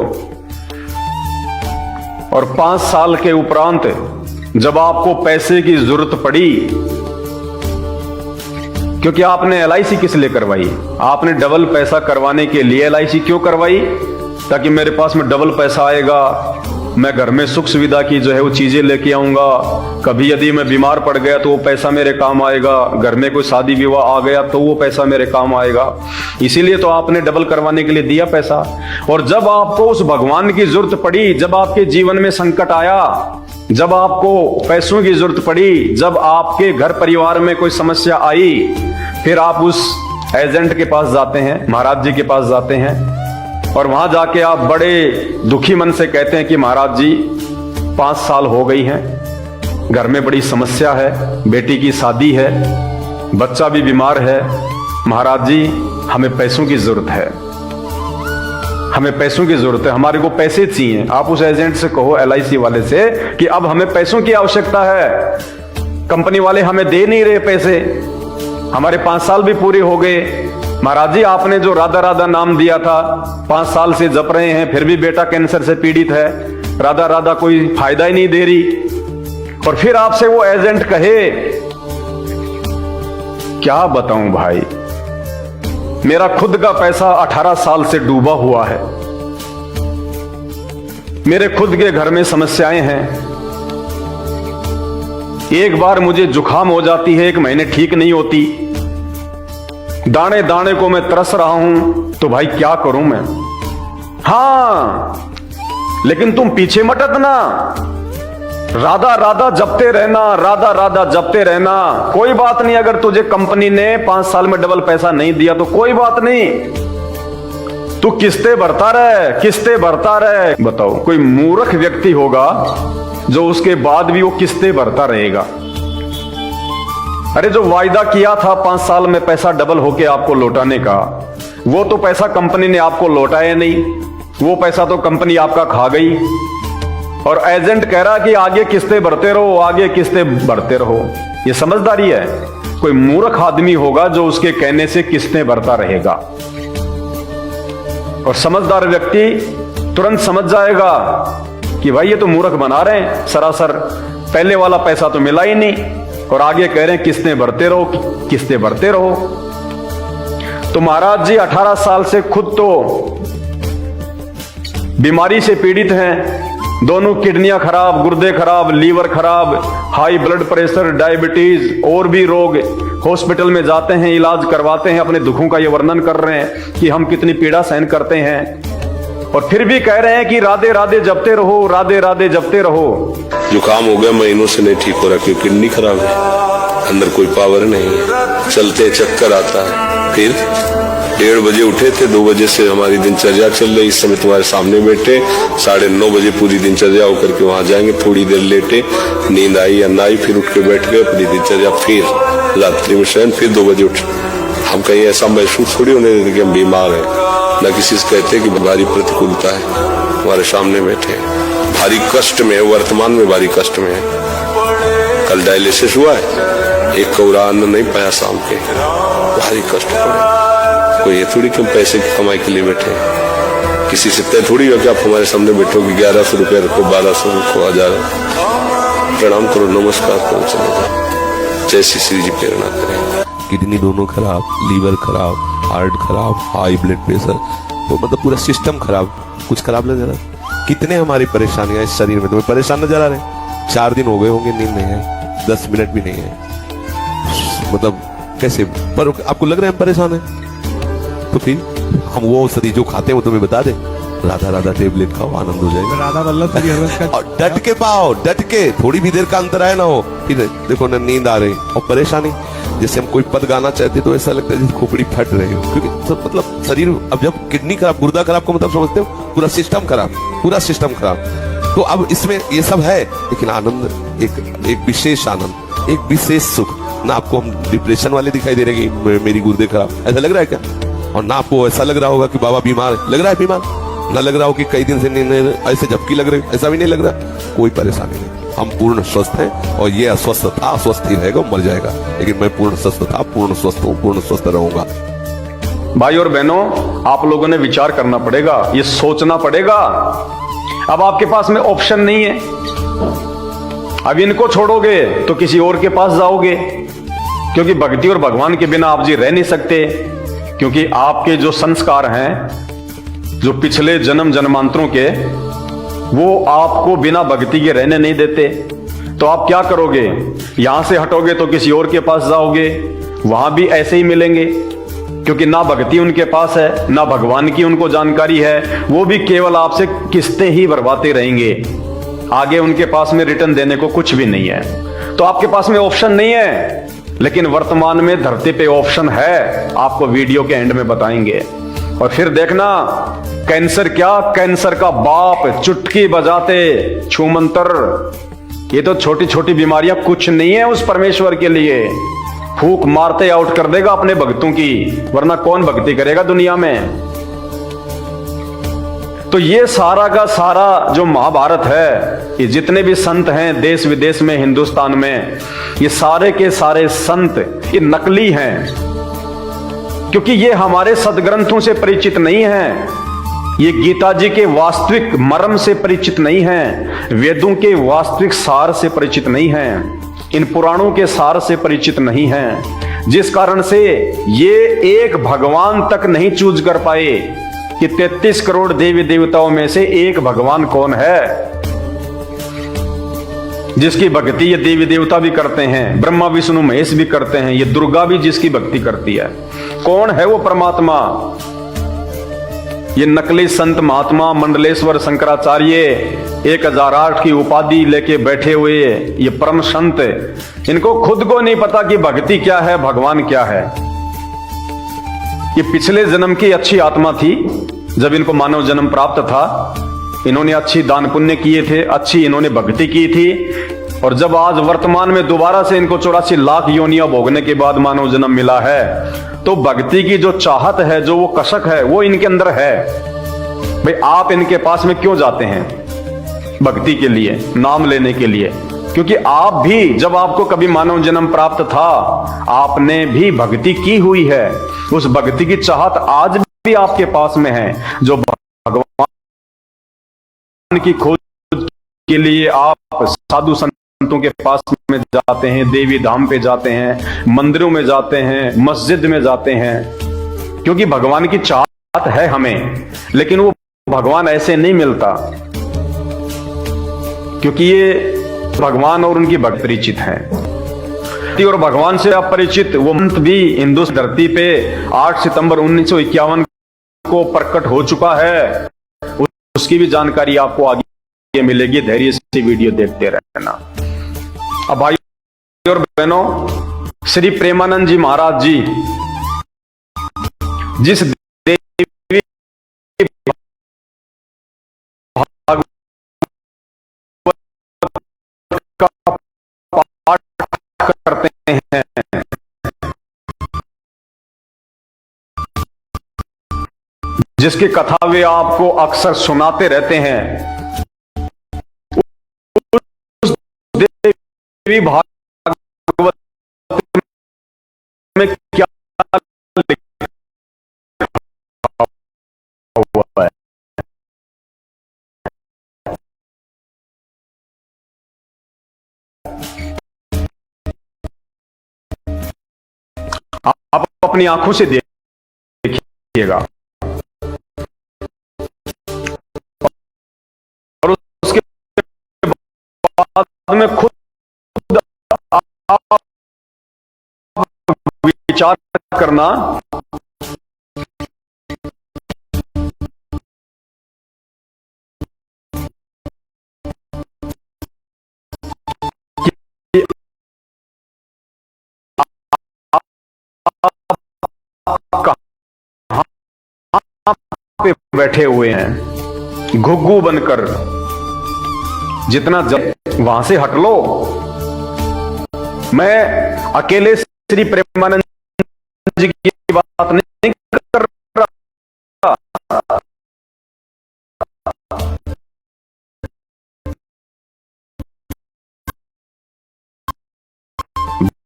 और 5 साल के उपरांत जब आपको पैसे की जरूरत पड़ी, क्योंकि आपने LIC किस लिए करवाई? आपने डबल पैसा करवाने के लिए LIC क्यों करवाई? ताकि मेरे पास में डबल पैसा आएगा, मैं घर में सुख सुविधा की जो है वो चीजें लेके आऊंगा, कभी यदि मैं बीमार पड़ गया तो वो पैसा मेरे काम आएगा, घर में कोई शादी विवाह आ गया तो वो पैसा मेरे काम आएगा। इसीलिए तो आपने डबल करवाने के लिए दिया पैसा। और जब आपको उस भगवान की जरूरत पड़ी, जब आपके जीवन में संकट आया, जब आपको पैसों की जरूरत पड़ी, जब आपके घर परिवार में कोई समस्या आई, फिर आप उस एजेंट के पास जाते हैं, महाराज जी के पास जाते हैं, और वहां जाके आप बड़े दुखी मन से कहते हैं कि महाराज जी 5 साल हो गई हैं, घर में बड़ी समस्या है, बेटी की शादी है, बच्चा भी बीमार है, महाराज जी हमें पैसों की जरूरत है, हमें पैसों की जरूरत है, हमारे को पैसे चाहिए। आप उस एजेंट से कहो, LIC वाले से, कि अब हमें पैसों की आवश्यकता है, कंपनी वाले हमें दे नहीं रहे पैसे, हमारे 5 साल भी पूरे हो गए, महाराज जी आपने जो राधा राधा नाम दिया था 5 साल से जप रहे हैं, फिर भी बेटा कैंसर से पीड़ित है, राधा राधा कोई फायदा ही नहीं दे रही। और फिर आपसे वो एजेंट कहे, क्या बताऊं भाई, मेरा खुद का पैसा 18 साल से डूबा हुआ है, मेरे खुद के घर में समस्याएं हैं, एक बार मुझे जुकाम हो जाती है, 1 महीने ठीक नहीं होती, दाने दाने को मैं तरस रहा हूं, तो भाई क्या करूं मैं। हाँ, लेकिन तुम पीछे मत हटना, राधा राधा जपते रहना, राधा राधा जपते रहना। कोई बात नहीं, अगर तुझे कंपनी ने 5 साल में डबल पैसा नहीं दिया तो कोई बात नहीं, तू किस्तें भरता रहे, किस्तें भरता रहे। बताओ, कोई मूर्ख व्यक्ति होगा जो उसके बाद भी वो किस्तें भरता रहेगा। अरे जो वायदा किया था 5 साल में पैसा डबल होके आपको लौटाने का, वो तो पैसा कंपनी ने आपको लौटाया नहीं, वो पैसा तो कंपनी आपका खा गई। और एजेंट कह रहा कि आगे किस्तें भरते रहो, आगे किस्तें भरते रहो। ये समझदारी है? कोई मूर्ख आदमी होगा जो उसके कहने से किस्तें भरता रहेगा, और समझदार व्यक्ति तुरंत समझ जाएगा कि भाई ये तो मूर्ख बना रहे हैं, सरासर पहले वाला पैसा तो मिला ही नहीं, और आगे कह रहे हैं किस्तें भरते रहो, किस्तें भरते रहो। तो महाराज जी 18 साल से खुद तो बीमारी से पीड़ित हैं, दोनों किडनियां खराब, गुर्दे खराब, लीवर खराब, हाई ब्लड प्रेशर, डायबिटीज और भी रोग, हॉस्पिटल में जाते हैं, इलाज करवाते हैं, अपने दुखों का ये वर्णन कर रहे हैं कि हम कितनी पीड़ा सहन करते हैं, और फिर भी कह रहे हैं कि राधे राधे जपते रहो, राधे राधे जपते रहो। जुकाम हो गया, महीनों से नहीं ठीक हो रहा, क्योंकि किडनी खराब है, अंदर कोई पावर नहीं है, चलते चक्कर आता है। फिर 1:30 बजे उठे थे, 2 बजे से हमारी दिनचर्या चल रही, इस समय तुम्हारे सामने बैठे, 9:30 बजे पूरी दिनचर्या होकर के वहां जाएंगे, थोड़ी देर लेटे, नींद आई या ना आई, फिर उठ के बैठ गए अपनी दिनचर्या, फिर रात्रि में शयन, फिर 2 बजे उठे। हम कहीं ऐसा महसूस थोड़ी होने देते कि हम बीमार हैं, न किसी से कहते कि भारी प्रतिकूलता है, हमारे सामने बैठे भारी कष्ट में है, वर्तमान में भारी कष्ट में है। कल डायलिसिस हुआ है, 1 कौरा अन्न नहीं पाया शाम के, भारी कष्ट पड़े। कोई ये थोड़ी कि हम पैसे की कमाई के लिए बैठे, किसी से तय थोड़ी हो कि आप हमारे सामने बैठो कि 1100 रुपया रखो, 1200 रखो, 1000। प्रणाम करो, नमस्कार करो, चले जाओ। जय श्री जी प्रेरणा करें। किडनी दोनों खराब, लीवर खराब, हार्ट खराब, हाई ब्लड प्रेशर, तो मतलब पूरा सिस्टम खराब। कुछ खराब नजर आ रहा? कितने हमारी परेशानियां इस शरीर में तुम्हें परेशान नजर आ रहे? 4 दिन हो गए होंगे नींद नहीं है, 10 मिनट भी नहीं है, मतलब कैसे? पर आपको लग रहा है हम परेशान है, तो फिर हम वो औषधि जो खाते हैं वो तुम्हें बता दे, राधा राधा टेबलेट खाओ, आनंद हो जाएगा। राधा वल्लभ और डट के पाओ, डट के, थोड़ी भी देर का अंतर आया ना हो, फिर देखो ना नींद आ रही और परेशानी, जैसे हम कोई पद गाना चाहते तो ऐसा लगता है जैसे खोपड़ी फट रही हो, क्योंकि मतलब शरीर, अब जब किडनी खराब, गुर्दा खराब को मतलब समझते हो, पूरा सिस्टम खराब, पूरा सिस्टम खराब। तो अब इसमें ये सब है, लेकिन आनंद, एक विशेष आनंद, एक विशेष सुख ना। आपको हम डिप्रेशन वाले दिखाई दे रहे कि मेरी गुर्दे खराब, ऐसा लग रहा है क्या? और ना आपको ऐसा लग रहा होगा कि बाबा बीमार, लग रहा है बीमार, ना लग रहा हो कि कई दिन से नींद ऐसे झपकी लग रही, ऐसा भी नहीं लग रहा। कोई परेशानी नहीं, हम पूर्ण स्वस्थ हैं, और ये अस्वस्थ था, अस्वस्थ ही रहेगा, मर जाएगा, लेकिन मैं पूर्ण स्वस्थ था, पूर्ण स्वस्थ हूँ, पूर्ण स्वस्थ रहूंगा। भाई और बहनों, आप लोगों ने विचार करना पड़ेगा, ये सोचना पड़ेगा। अब आपके पास में ऑप्शन नहीं है, अब इनको छोड़ोगे तो किसी और के पास जाओगे, क्योंकि भक्ति और भगवान के बिना आप जी रह नहीं सकते, क्योंकि आपके जो संस्कार हैं, जो पिछले जन्म जन्मांतरों के, वो आपको बिना भक्ति के रहने नहीं देते। तो आप क्या करोगे? यहां से हटोगे तो किसी और के पास जाओगे, वहां भी ऐसे ही मिलेंगे, क्योंकि ना भक्ति उनके पास है, ना भगवान की उनको जानकारी है। वो भी केवल आपसे किस्तें ही भरवाते रहेंगे, आगे उनके पास में रिटर्न देने को कुछ भी नहीं है। तो आपके पास में ऑप्शन नहीं है, लेकिन वर्तमान में धरती पे ऑप्शन है, आपको वीडियो के एंड में बताएंगे। और फिर देखना, कैंसर क्या, कैंसर का बाप चुटकी बजाते छूमंतर, ये तो छोटी छोटी बीमारियां कुछ नहीं है उस परमेश्वर के लिए। फूक मारते आउट कर देगा अपने भक्तों की, वरना कौन भक्ति करेगा दुनिया में। तो ये सारा का सारा जो महाभारत है, ये जितने भी संत हैं देश विदेश में, हिंदुस्तान में, ये सारे के सारे संत ये नकली हैं, क्योंकि ये हमारे सदग्रंथों से परिचित नहीं हैं। ये गीता जी के वास्तविक मर्म से परिचित नहीं हैं, वेदों के वास्तविक सार से परिचित नहीं हैं, इन पुराणों के सार से परिचित नहीं हैं, जिस कारण से ये एक भगवान तक नहीं चूज कर पाए कि 33 करोड़ देवी देवताओं में से एक भगवान कौन है जिसकी भक्ति ये देवी देवता भी करते हैं, ब्रह्मा विष्णु महेश भी करते हैं, ये दुर्गा भी जिसकी भक्ति करती है। कौन है वो परमात्मा? ये नकली संत महात्मा मंडलेश्वर शंकराचार्य 1008 की उपाधि लेके बैठे हुए ये परम संत, इनको खुद को नहीं पता कि भक्ति क्या है, भगवान क्या है। ये पिछले जन्म की अच्छी आत्मा थी, जब इनको मानव जन्म प्राप्त था, इन्होंने अच्छी दान पुण्य किए थे, अच्छी इन्होंने भक्ति की थी, और जब आज वर्तमान में दोबारा से इनको 84 लाख योनियां भोगने के बाद मानव जन्म मिला है, तो भक्ति की जो चाहत है, जो वो कसक है, वो इनके अंदर है। भाई आप इनके पास में क्यों जाते हैं? भक्ति के लिए, नाम लेने के लिए। क्योंकि आप भी, जब आपको कभी मानव जन्म प्राप्त था, आपने भी भक्ति की हुई है। उस भक्ति की चाहत आज भी आपके पास में है, जो भगवान की खोज के लिए आप साधु संतों के पास में जाते हैं, देवी धाम पे जाते हैं, मंदिरों में जाते हैं, मस्जिद में जाते हैं, क्योंकि भगवान की चाहत है हमें। लेकिन वो भगवान ऐसे नहीं मिलता, क्योंकि ये भगवान और उनकी भक्त परिचित हैं। और भगवान से आप परिचित वो मंत्र भी हिंदू धरती पे 8 सितंबर 1951 को प्रकट हो चुका है, उसकी भी जानकारी आपको आगे मिलेगी। धैर्य से वीडियो देखते रहना। अब भाई और बहनों, श्री प्रेमानंद जी महाराज जी जिस देवी भागवत का पाठ करते हैं, जिसकी कथा वे आपको अक्सर सुनाते रहते हैं, उस देवी भागवत में क्या लिखा हुआ है? आप अपनी आंखों से देखिएगा और उसके बाद में खुद आप विचार करना कि कहां पे बैठे हुए हैं घुग्गू बनकर। जितना वहां से हट लो। मैं अकेले श्री प्रेमानंद जी की बात नहीं कर रहा,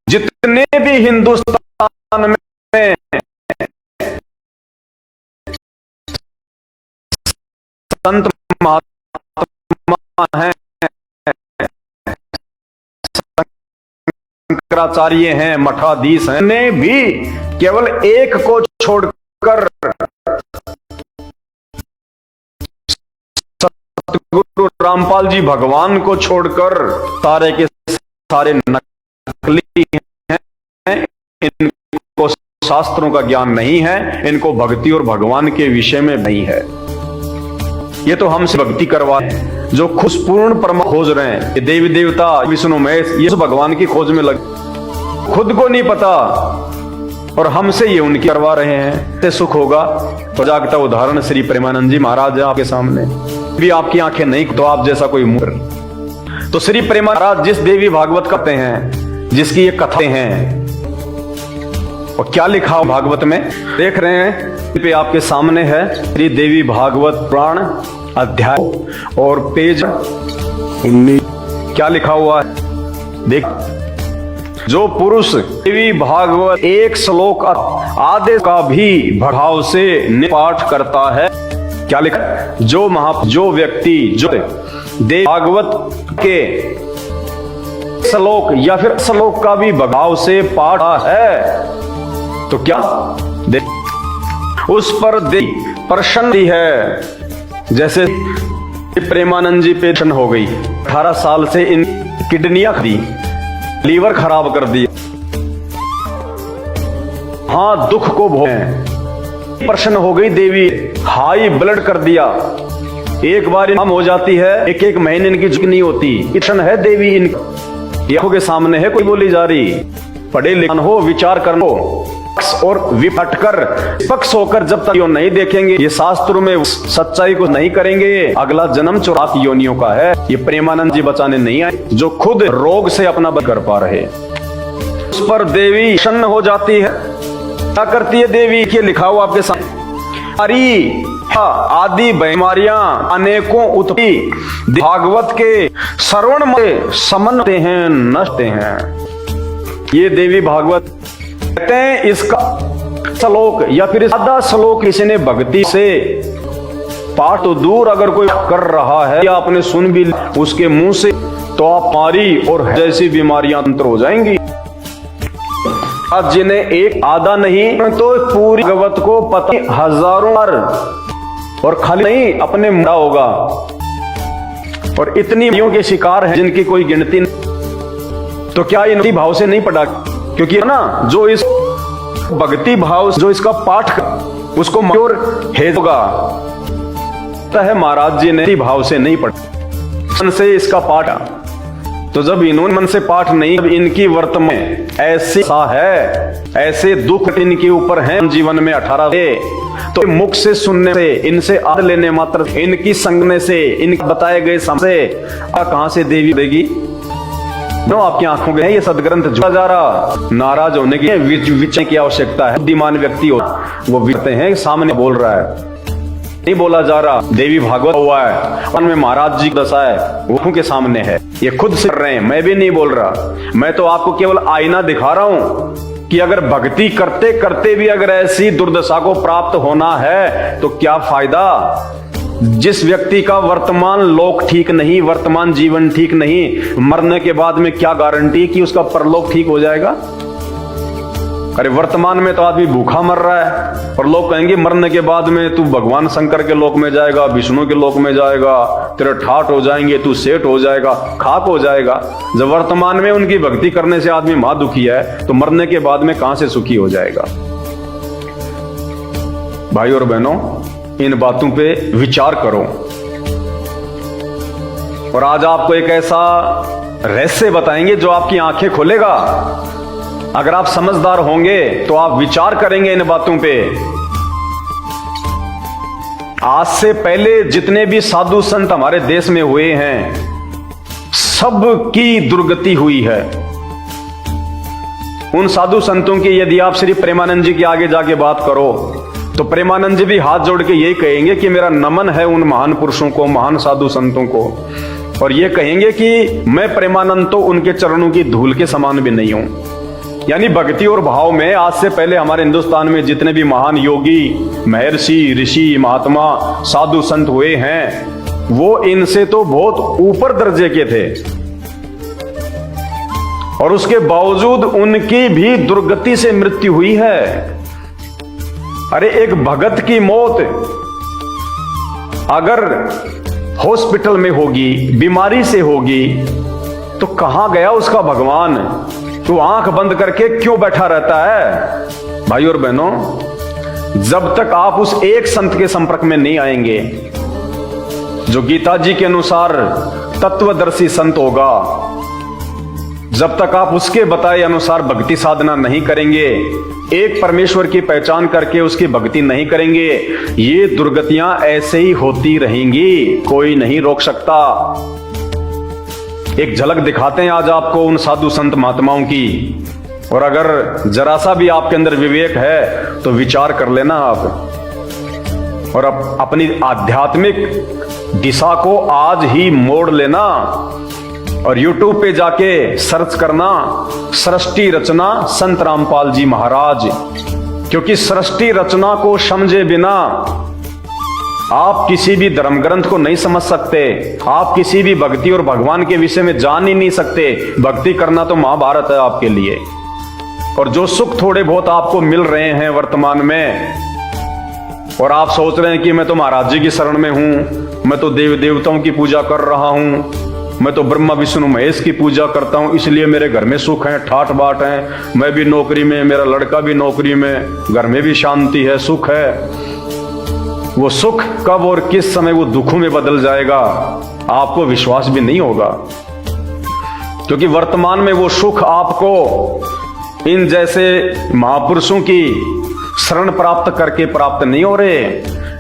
जितने भी हिंदुस्तान में संत महात्मा हैं, शंकराचार्य हैं, मठाधीश हैं, ने भी केवल एक को छोड़कर सतगुरु गुरु रामपाल जी भगवान को छोड़कर सारे के सारे नकली हैं, इनको शास्त्रों का ज्ञान नहीं है, इनको भक्ति और भगवान के विषय में नहीं है। ये तो हमसे भक्ति करवा है, जो खुद पूर्ण परम खोज रहे हैं, ये देवी देवता विष्णु महेश, ये भगवान की खोज में लगे, खुद को नहीं पता और हमसे ये उनकी करवा रहे हैं। से सुख होगा तो जागता उदाहरण श्री प्रेमानंद जी महाराज आपके सामने भी, आपकी आंखें नहीं तो आप जैसा कोई मुंह। तो श्री प्रेमानंद महाराज जिस देवी भागवत कहते हैं, जिसकी ये कथाएं हैं, और क्या लिखा हो भागवत में देख रहे हैं पे आपके सामने है श्री देवी भागवत पुराण अध्याय और पेज 19 क्या लिखा हुआ है देख। जो पुरुष देवी भागवत एक श्लोक आधे का भी भाव से पाठ करता है, क्या लिखा, जो व्यक्ति जो देवी भागवत के श्लोक या फिर श्लोक का भी भाव से पाठ है तो क्या उस पर देवी प्रसन्न है। जैसे प्रेमानंद जी पेशेंट हो गई, 18 साल से इन किडनियां खरी, लीवर खराब कर दिया, हाँ दुख को भोगे, प्रसन्न हो गई देवी, हाई ब्लड कर दिया, एक बार इनाम हो जाती है, एक महीने इनकी झुक नहीं होती, प्रसन्न है देवी, इनकी आंखों के सामने है, कोई बोली जा रही, पढ़े लिखन हो, विचार करना हो और विपट कर पक्ष होकर जब तक यो नहीं देखेंगे, ये शास्त्रों में सच्चाई को नहीं करेंगे, अगला जन्म 84 योनियों का है। ये प्रेमानंद जी बचाने नहीं आए, जो खुद रोग से अपना बच कर पा रहे, उस पर देवी प्रसन्न हो जाती है। क्या करती है देवी, के लिखा हुआ आपके सामने, आदि बीमारियां अनेकों उत्पत्ति भागवत के श्रवण में समन्वय हैं, नष्ट हैं। ये देवी भागवत कहते हैं, इसका श्लोक या फिर आधा श्लोक किसी ने भक्ति से पाठ तो दूर अगर कोई कर रहा है या आपने सुन भी उसके मुंह से, तो आप मारी और जैसी बीमारियां अंतर हो जाएंगी। आज जिन्हें एक आधा नहीं तो पूरी भागवत को पता हजारों बार और खाली नहीं अपने मुड़ा होगा, और इतनी के शिकार हैं जिनकी कोई गिनती नहीं। तो क्या इन भाव से नहीं पढ़ा, क्योंकि ना जो इस भक्ति भाव जो इसका पाठ उसको मयूर है होगा है, महाराज जी ने भाव से नहीं पढ़ा, मन से इसका पाठ, तो जब इन्होंने मन से पाठ नहीं, जब इनकी वर्तमान ऐसी है, ऐसे दुख इनके ऊपर हैं जीवन में 18 से, तो मुख से सुनने से, इनसे आद लेने मात्र, इनकी संगने से, इनके बताए गए से कहां से देवी देगी। नो आपकी आंखों में ये सदग्रंथ जुड़ा जा रहा, नाराज होने की विचय की आवश्यकता है। बुद्धिमान व्यक्ति हो वो विचते हैं, सामने बोल रहा है, नहीं बोला जा रहा। देवी भागवत हुआ है, उनमें महाराज जी दशा है, वो के सामने है, ये खुद से कर रहे हैं, मैं भी नहीं बोल रहा, मैं तो आपको केवल आईना दिखा रहा हूं कि अगर भक्ति करते करते भी अगर ऐसी दुर्दशा को प्राप्त होना है तो क्या फायदा। जिस व्यक्ति का वर्तमान लोक ठीक नहीं, वर्तमान जीवन ठीक नहीं, मरने के बाद में क्या गारंटी कि उसका परलोक ठीक हो जाएगा। अरे वर्तमान में तो आदमी भूखा मर रहा है और लोग कहेंगे मरने के बाद में तू भगवान शंकर के लोक में जाएगा, विष्णु के लोक में जाएगा, तेरे ठाट हो जाएंगे, तू सेठ हो जाएगा, खाक हो जाएगा। जब वर्तमान में उनकी भक्ति करने से आदमी महा दुखी है तो मरने के बाद में कहां से सुखी हो जाएगा। भाई और बहनों, इन बातों पे विचार करो। और आज आपको एक ऐसा रहस्य बताएंगे जो आपकी आंखें खोलेगा। अगर आप समझदार होंगे तो आप विचार करेंगे इन बातों पे। आज से पहले जितने भी साधु संत हमारे देश में हुए हैं, सबकी दुर्गति हुई है। उन साधु संतों की यदि आप श्री प्रेमानंद जी के आगे जाके बात करो तो प्रेमानंद जी भी हाथ जोड़ के यही कहेंगे कि मेरा नमन है उन महान पुरुषों को, महान साधु संतों को, और ये कहेंगे कि मैं प्रेमानंद तो उनके चरणों की धूल के समान भी नहीं हूं। यानी भक्ति और भाव में आज से पहले हमारे हिंदुस्तान में जितने भी महान योगी, महर्षि, ऋषि, महात्मा, साधु संत हुए हैं, वो इनसे तो बहुत ऊपर दर्जे के थे, और उसके बावजूद उनकी भी दुर्गति से मृत्यु हुई है। अरे एक भगत की मौत अगर हॉस्पिटल में होगी, बीमारी से होगी, तो कहां गया उसका भगवान? तो आंख बंद करके क्यों बैठा रहता है? भाई और बहनों, जब तक आप उस एक संत के संपर्क में नहीं आएंगे जो गीता जी के अनुसार तत्वदर्शी संत होगा, जब तक आप उसके बताए अनुसार भक्ति साधना नहीं करेंगे, एक परमेश्वर की पहचान करके उसकी भक्ति नहीं करेंगे, ये दुर्गतियां ऐसे ही होती रहेंगी, कोई नहीं रोक सकता। एक झलक दिखाते हैं आज आपको उन साधु संत महात्माओं की, और अगर जरा सा भी आपके अंदर विवेक है तो विचार कर लेना आप, और अपनी आध्यात्मिक दिशा को आज ही मोड़ लेना, और YouTube पे जाके सर्च करना सृष्टि रचना संत रामपाल जी महाराज, क्योंकि सृष्टि रचना को समझे बिना आप किसी भी धर्म ग्रंथ को नहीं समझ सकते, आप किसी भी भक्ति और भगवान के विषय में जान ही नहीं सकते। भक्ति करना तो महाभारत है आपके लिए। और जो सुख थोड़े बहुत आपको मिल रहे हैं वर्तमान में, और आप सोच रहे हैं कि मैं तो महाराज जी की शरण में हूं, मैं तो देव देवताओं की पूजा कर रहा हूं, मैं तो ब्रह्मा विष्णु महेश की पूजा करता हूं, इसलिए मेरे घर में सुख है, ठाट बाट है, मैं भी नौकरी में, मेरा लड़का भी नौकरी में, घर में भी शांति है, सुख है। वो सुख कब और किस समय वो दुखों में बदल जाएगा आपको विश्वास भी नहीं होगा, क्योंकि वर्तमान में वो सुख आपको इन जैसे महापुरुषों की शरण प्राप्त करके प्राप्त नहीं हो रहे,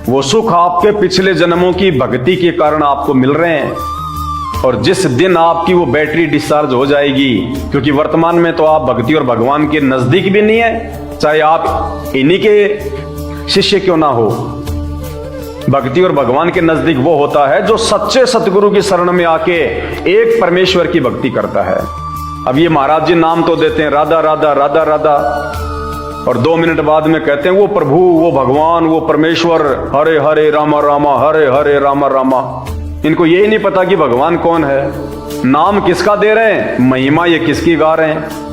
वो सुख आपके पिछले जन्मों की भक्ति के कारण आपको मिल रहे हैं। और जिस दिन आपकी वो बैटरी डिस्चार्ज हो जाएगी, क्योंकि वर्तमान में तो आप भक्ति और भगवान के नजदीक भी नहीं है, चाहे आप इन्हीं के शिष्य क्यों ना हो। भक्ति और भगवान के नजदीक वो होता है जो सच्चे सतगुरु की शरण में आके एक परमेश्वर की भक्ति करता है। अब ये महाराज जी नाम तो देते हैं राधा राधा राधा राधा, और 2 मिनट बाद में कहते हैं वो प्रभु, वो भगवान, वो परमेश्वर, हरे हरे रामा रामा हरे हरे रामा रामा। इनको यही नहीं पता कि भगवान कौन है, नाम किसका दे रहे हैं, महिमा ये किसकी गा रहे हैं।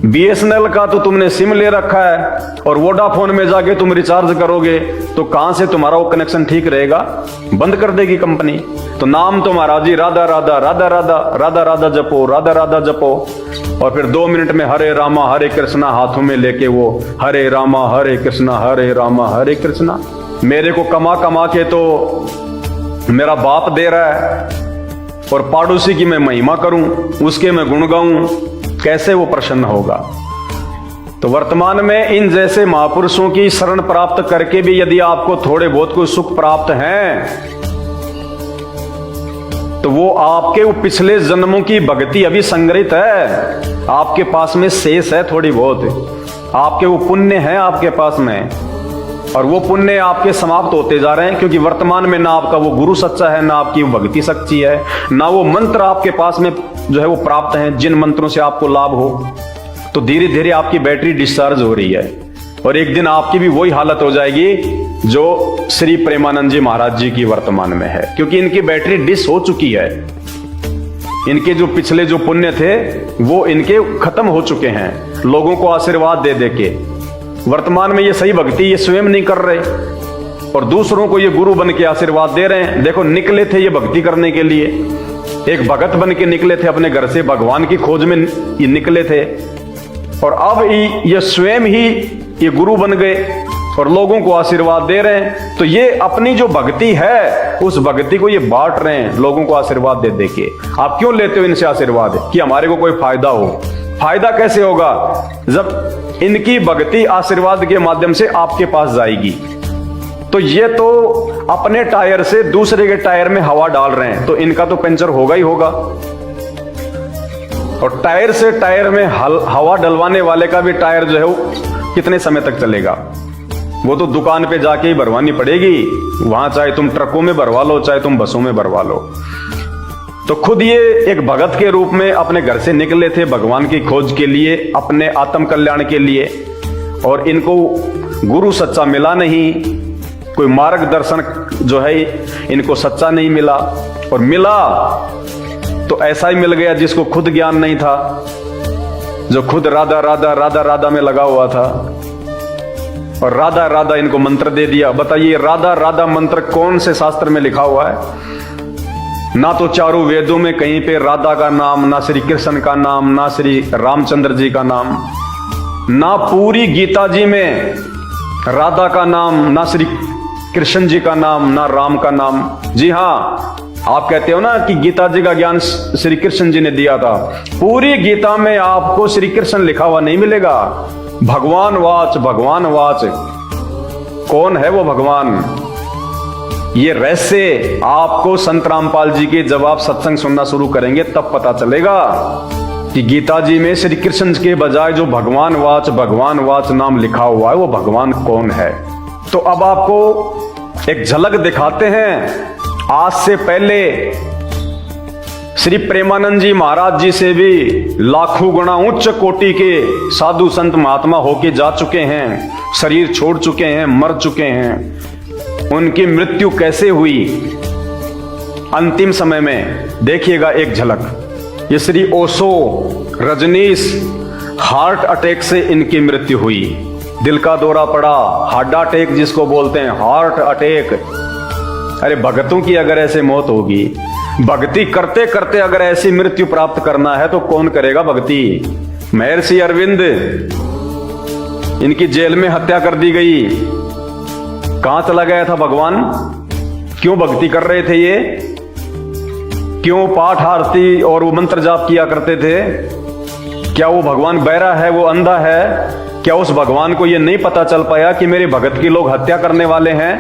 BSNL का तो तुमने सिम ले रखा है, और वोडाफोन में जाके तुम रिचार्ज करोगे तो कहां से तुम्हारा वो कनेक्शन ठीक रहेगा, बंद कर देगी कंपनी। तो नाम तो महाराज जी राधा राधा राधा राधा राधा राधा जपो, राधा राधा जपो, और फिर 2 मिनट में हरे रामा हरे कृष्णा हाथों में लेके वो हरे रामा हरे कृष्णा हरे रामा हरे कृष्णा। मेरे को कमा कमा के तो मेरा बाप दे रहा है, और पड़ोसी की मैं महिमा करूं, उसके मैं गुण गाऊं, कैसे वो प्रसन्न होगा। तो वर्तमान में इन जैसे महापुरुषों की शरण प्राप्त करके भी यदि आपको थोड़े बहुत कोई सुख प्राप्त हैं, तो वो आपके वो पिछले जन्मों की भक्ति अभी संग्रहित है, आपके पास में शेष है थोड़ी बहुत, आपके वो पुण्य है आपके पास में, और वो पुण्य आपके समाप्त होते जा रहे हैं, क्योंकि वर्तमान में ना आपका वो गुरु सच्चा है, ना आपकी वो भक्ति सच्ची है, ना वो मंत्र आपके पास में जो है वो प्राप्त हैं जिन मंत्रों से आपको लाभ हो। तो धीरे धीरे आपकी बैटरी डिस्चार्ज हो रही है, और एक दिन आपकी भी वही हालत हो जाएगी जो श्री प्रेमानंद जी महाराज जी की वर्तमान में है, क्योंकि इनकी बैटरी डिस हो चुकी है। इनके जो पिछले जो पुण्य थे वो इनके खत्म हो चुके हैं, लोगों को आशीर्वाद दे दे के। वर्तमान में ये सही भक्ति ये स्वयं नहीं कर रहे, और दूसरों को ये गुरु बन के आशीर्वाद दे रहे हैं। देखो, निकले थे ये भक्ति करने के लिए, एक भगत बन के निकले थे, अपने घर से भगवान की खोज में ये निकले थे, और अब ये स्वयं ही ये गुरु बन गए और लोगों को आशीर्वाद दे रहे हैं। तो ये अपनी जो भक्ति है उस भक्ति को ये बांट रहे हैं लोगों को आशीर्वाद दे दे के। आप क्यों लेते हो इनसे आशीर्वाद कि हमारे को कोई फायदा हो? फायदा कैसे होगा जब इनकी भक्ति आशीर्वाद के माध्यम से आपके पास जाएगी। तो ये तो अपने टायर से दूसरे के टायर में हवा डाल रहे हैं, तो इनका तो पंचर होगा ही होगा। और टायर से टायर में हवा डलवाने वाले का भी टायर जो है वो कितने समय तक चलेगा? वो तो दुकान पे जाके ही भरवानी पड़ेगी, वहां चाहे तुम ट्रकों में भरवा लो चाहे तुम बसों में भरवा लो। तो खुद ये एक भगत के रूप में अपने घर से निकले थे भगवान की खोज के लिए, अपने आत्म कल्याण के लिए, और इनको गुरु सच्चा मिला नहीं, कोई मार्गदर्शन जो है इनको सच्चा नहीं मिला, और मिला तो ऐसा ही मिल गया जिसको खुद ज्ञान नहीं था, जो खुद राधा राधा राधा राधा में लगा हुआ था। और राधा राधा इनको मंत्र दे दिया। बताइए राधा राधा मंत्र कौन से शास्त्र में लिखा हुआ है? ना तो चारों वेदों में कहीं पे राधा का नाम, ना श्री कृष्ण का नाम, ना श्री रामचंद्र जी का नाम, ना पूरी गीता जी में राधा का नाम, ना श्री कृष्ण जी का नाम, ना राम का नाम। जी हाँ, आप कहते हो ना कि गीता जी का ज्ञान श्री कृष्ण जी ने दिया था। पूरी गीता में आपको श्री कृष्ण लिखा हुआ नहीं मिलेगा। भगवान वाच, भगवान वाच, कौन है वो भगवान? ये रहस्य आपको संत रामपाल जी के जब आप सत्संग सुनना शुरू करेंगे तब पता चलेगा कि गीता जी में श्री कृष्ण के बजाय जो भगवान वाच नाम लिखा हुआ है वो भगवान कौन है। तो अब आपको एक झलक दिखाते हैं। आज से पहले श्री प्रेमानंद जी महाराज जी से भी लाखों गुना उच्च कोटि के साधु संत महात्मा होके जा चुके हैं, शरीर छोड़ चुके हैं, मर चुके हैं। उनकी मृत्यु कैसे हुई अंतिम समय में देखिएगा एक झलक। ये श्री ओशो रजनीश हार्ट अटैक से इनकी मृत्यु हुई। दिल का दौरा पड़ा, हार्ट अटैक जिसको बोलते हैं, हार्ट अटैक। अरे भक्तों की अगर ऐसे मौत होगी, भक्ति करते करते अगर ऐसी मृत्यु प्राप्त करना है तो कौन करेगा भक्ति? महर्षि अरविंद, इनकी जेल में हत्या कर दी गई। कहां चला गया था भगवान? क्यों भक्ति कर रहे थे ये? क्यों पाठ आरती और वो मंत्र जाप किया करते थे? क्या वो भगवान बहरा है, वो अंधा है? क्या उस भगवान को ये नहीं पता चल पाया कि मेरे भगत के लोग हत्या करने वाले हैं?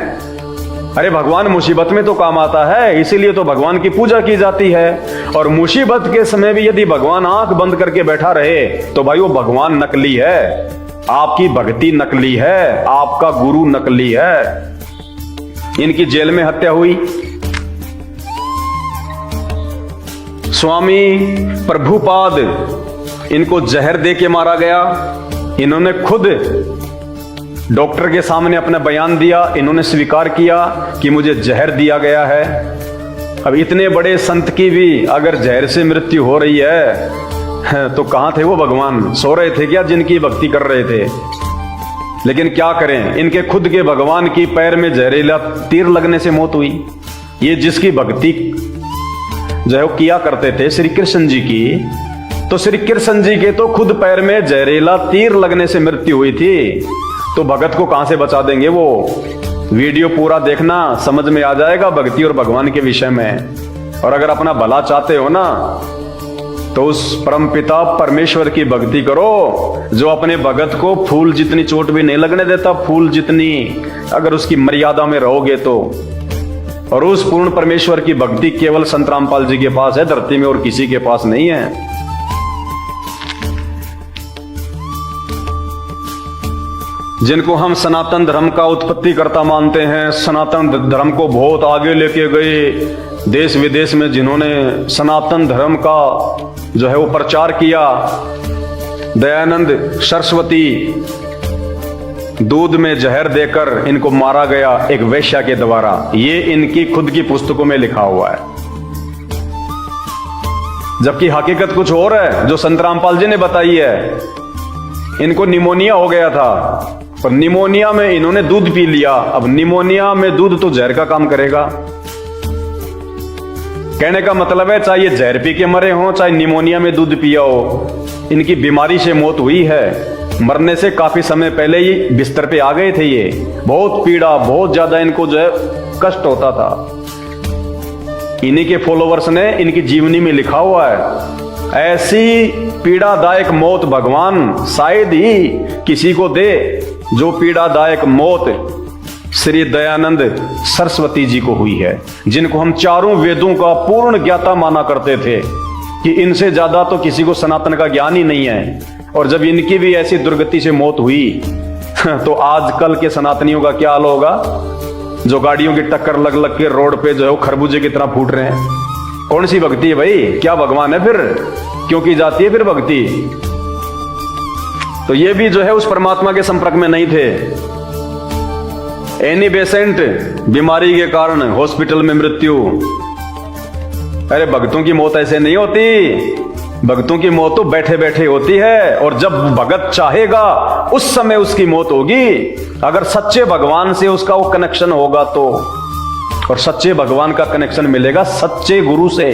अरे भगवान मुसीबत में तो काम आता है, इसीलिए तो भगवान की पूजा की जाती है। और मुसीबत के समय भी यदि भगवान आंख बंद करके बैठा रहे तो भाई वो भगवान नकली है, आपकी भक्ति नकली है, आपका गुरु नकली है। इनकी जेल में हत्या हुई। स्वामी प्रभुपाद, इनको जहर दे के मारा गया। इन्होंने खुद डॉक्टर के सामने अपना बयान दिया, इन्होंने स्वीकार किया कि मुझे जहर दिया गया है। अब इतने बड़े संत की भी अगर जहर से मृत्यु हो रही है तो कहां थे वो भगवान? सो रहे थे क्या जिनकी भक्ति कर रहे थे? लेकिन क्या करें, इनके खुद के भगवान की पैर में जहरीला तीर लगने से मौत हुई। ये जिसकी भक्ति जो है वो किया करते थे श्री कृष्ण जी की, तो श्री कृष्ण जी के तो खुद पैर में जहरीला तीर लगने से मृत्यु हुई थी। तो भगत को कहां से बचा देंगे? वो वीडियो पूरा देखना, समझ में आ जाएगा भक्ति और भगवान के विषय में। और अगर अपना भला चाहते हो ना तो उस परमपिता परमेश्वर की भक्ति करो जो अपने भगत को फूल जितनी चोट भी नहीं लगने देता, फूल जितनी, अगर उसकी मर्यादा में रहोगे तो। और उस पूर्ण परमेश्वर की भक्ति केवल संत रामपाल जी के पास है, धरती में और किसी के पास नहीं है। जिनको हम सनातन धर्म का उत्पत्ति करता मानते हैं, सनातन धर्म को बहुत आगे लेके गए, देश विदेश में जिन्होंने सनातन धर्म का जो है वो प्रचार किया, दयानंद सरस्वती, दूध में जहर देकर इनको मारा गया एक वेश्या के द्वारा। ये इनकी खुद की पुस्तकों में लिखा हुआ है, जबकि हकीकत कुछ और है जो संत रामपाल जी ने बताई है। इनको निमोनिया हो गया था, पर निमोनिया में इन्होंने दूध पी लिया। अब निमोनिया में दूध तो जहर का काम करेगा। कहने का मतलब है चाहे ये जहर पी के मरे हों, चाहे निमोनिया में दूध पिया हो, इनकी बीमारी से मौत हुई है। मरने से काफी समय पहले ही बिस्तर पे आ गए थे। ये बहुत पीड़ा, बहुत ज्यादा इनको जो है कष्ट होता था। इन्हीं के फॉलोवर्स ने इनकी जीवनी में लिखा हुआ है, ऐसी पीड़ादायक मौत भगवान शायद ही किसी को दे जो पीड़ादायक मौत श्री दयानंद सरस्वती जी को हुई है, जिनको हम चारों वेदों का पूर्ण ज्ञाता माना करते थे कि इनसे ज्यादा तो किसी को सनातन का ज्ञान ही नहीं है। और जब इनकी भी ऐसी दुर्गति से मौत हुई तो आजकल के सनातनियों का क्या हाल होगा, जो गाड़ियों की टक्कर लग लग के रोड पे जो है वो खरबूजे की तरह फूट रहे हैं। कौन सी भक्ति है भाई? क्या भगवान है फिर? क्यों की जाती है फिर भक्ति? तो ये भी जो है उस परमात्मा के संपर्क में नहीं थे। एनी बेसेंट बीमारी के कारण हॉस्पिटल में मृत्यु। अरे भक्तों की मौत ऐसे नहीं होती। भक्तों की मौत तो बैठे बैठे होती है, और जब भगत चाहेगा उस समय उसकी मौत होगी। अगर सच्चे भगवान से उसका वो कनेक्शन होगा तो, और सच्चे भगवान का कनेक्शन मिलेगा सच्चे गुरु से।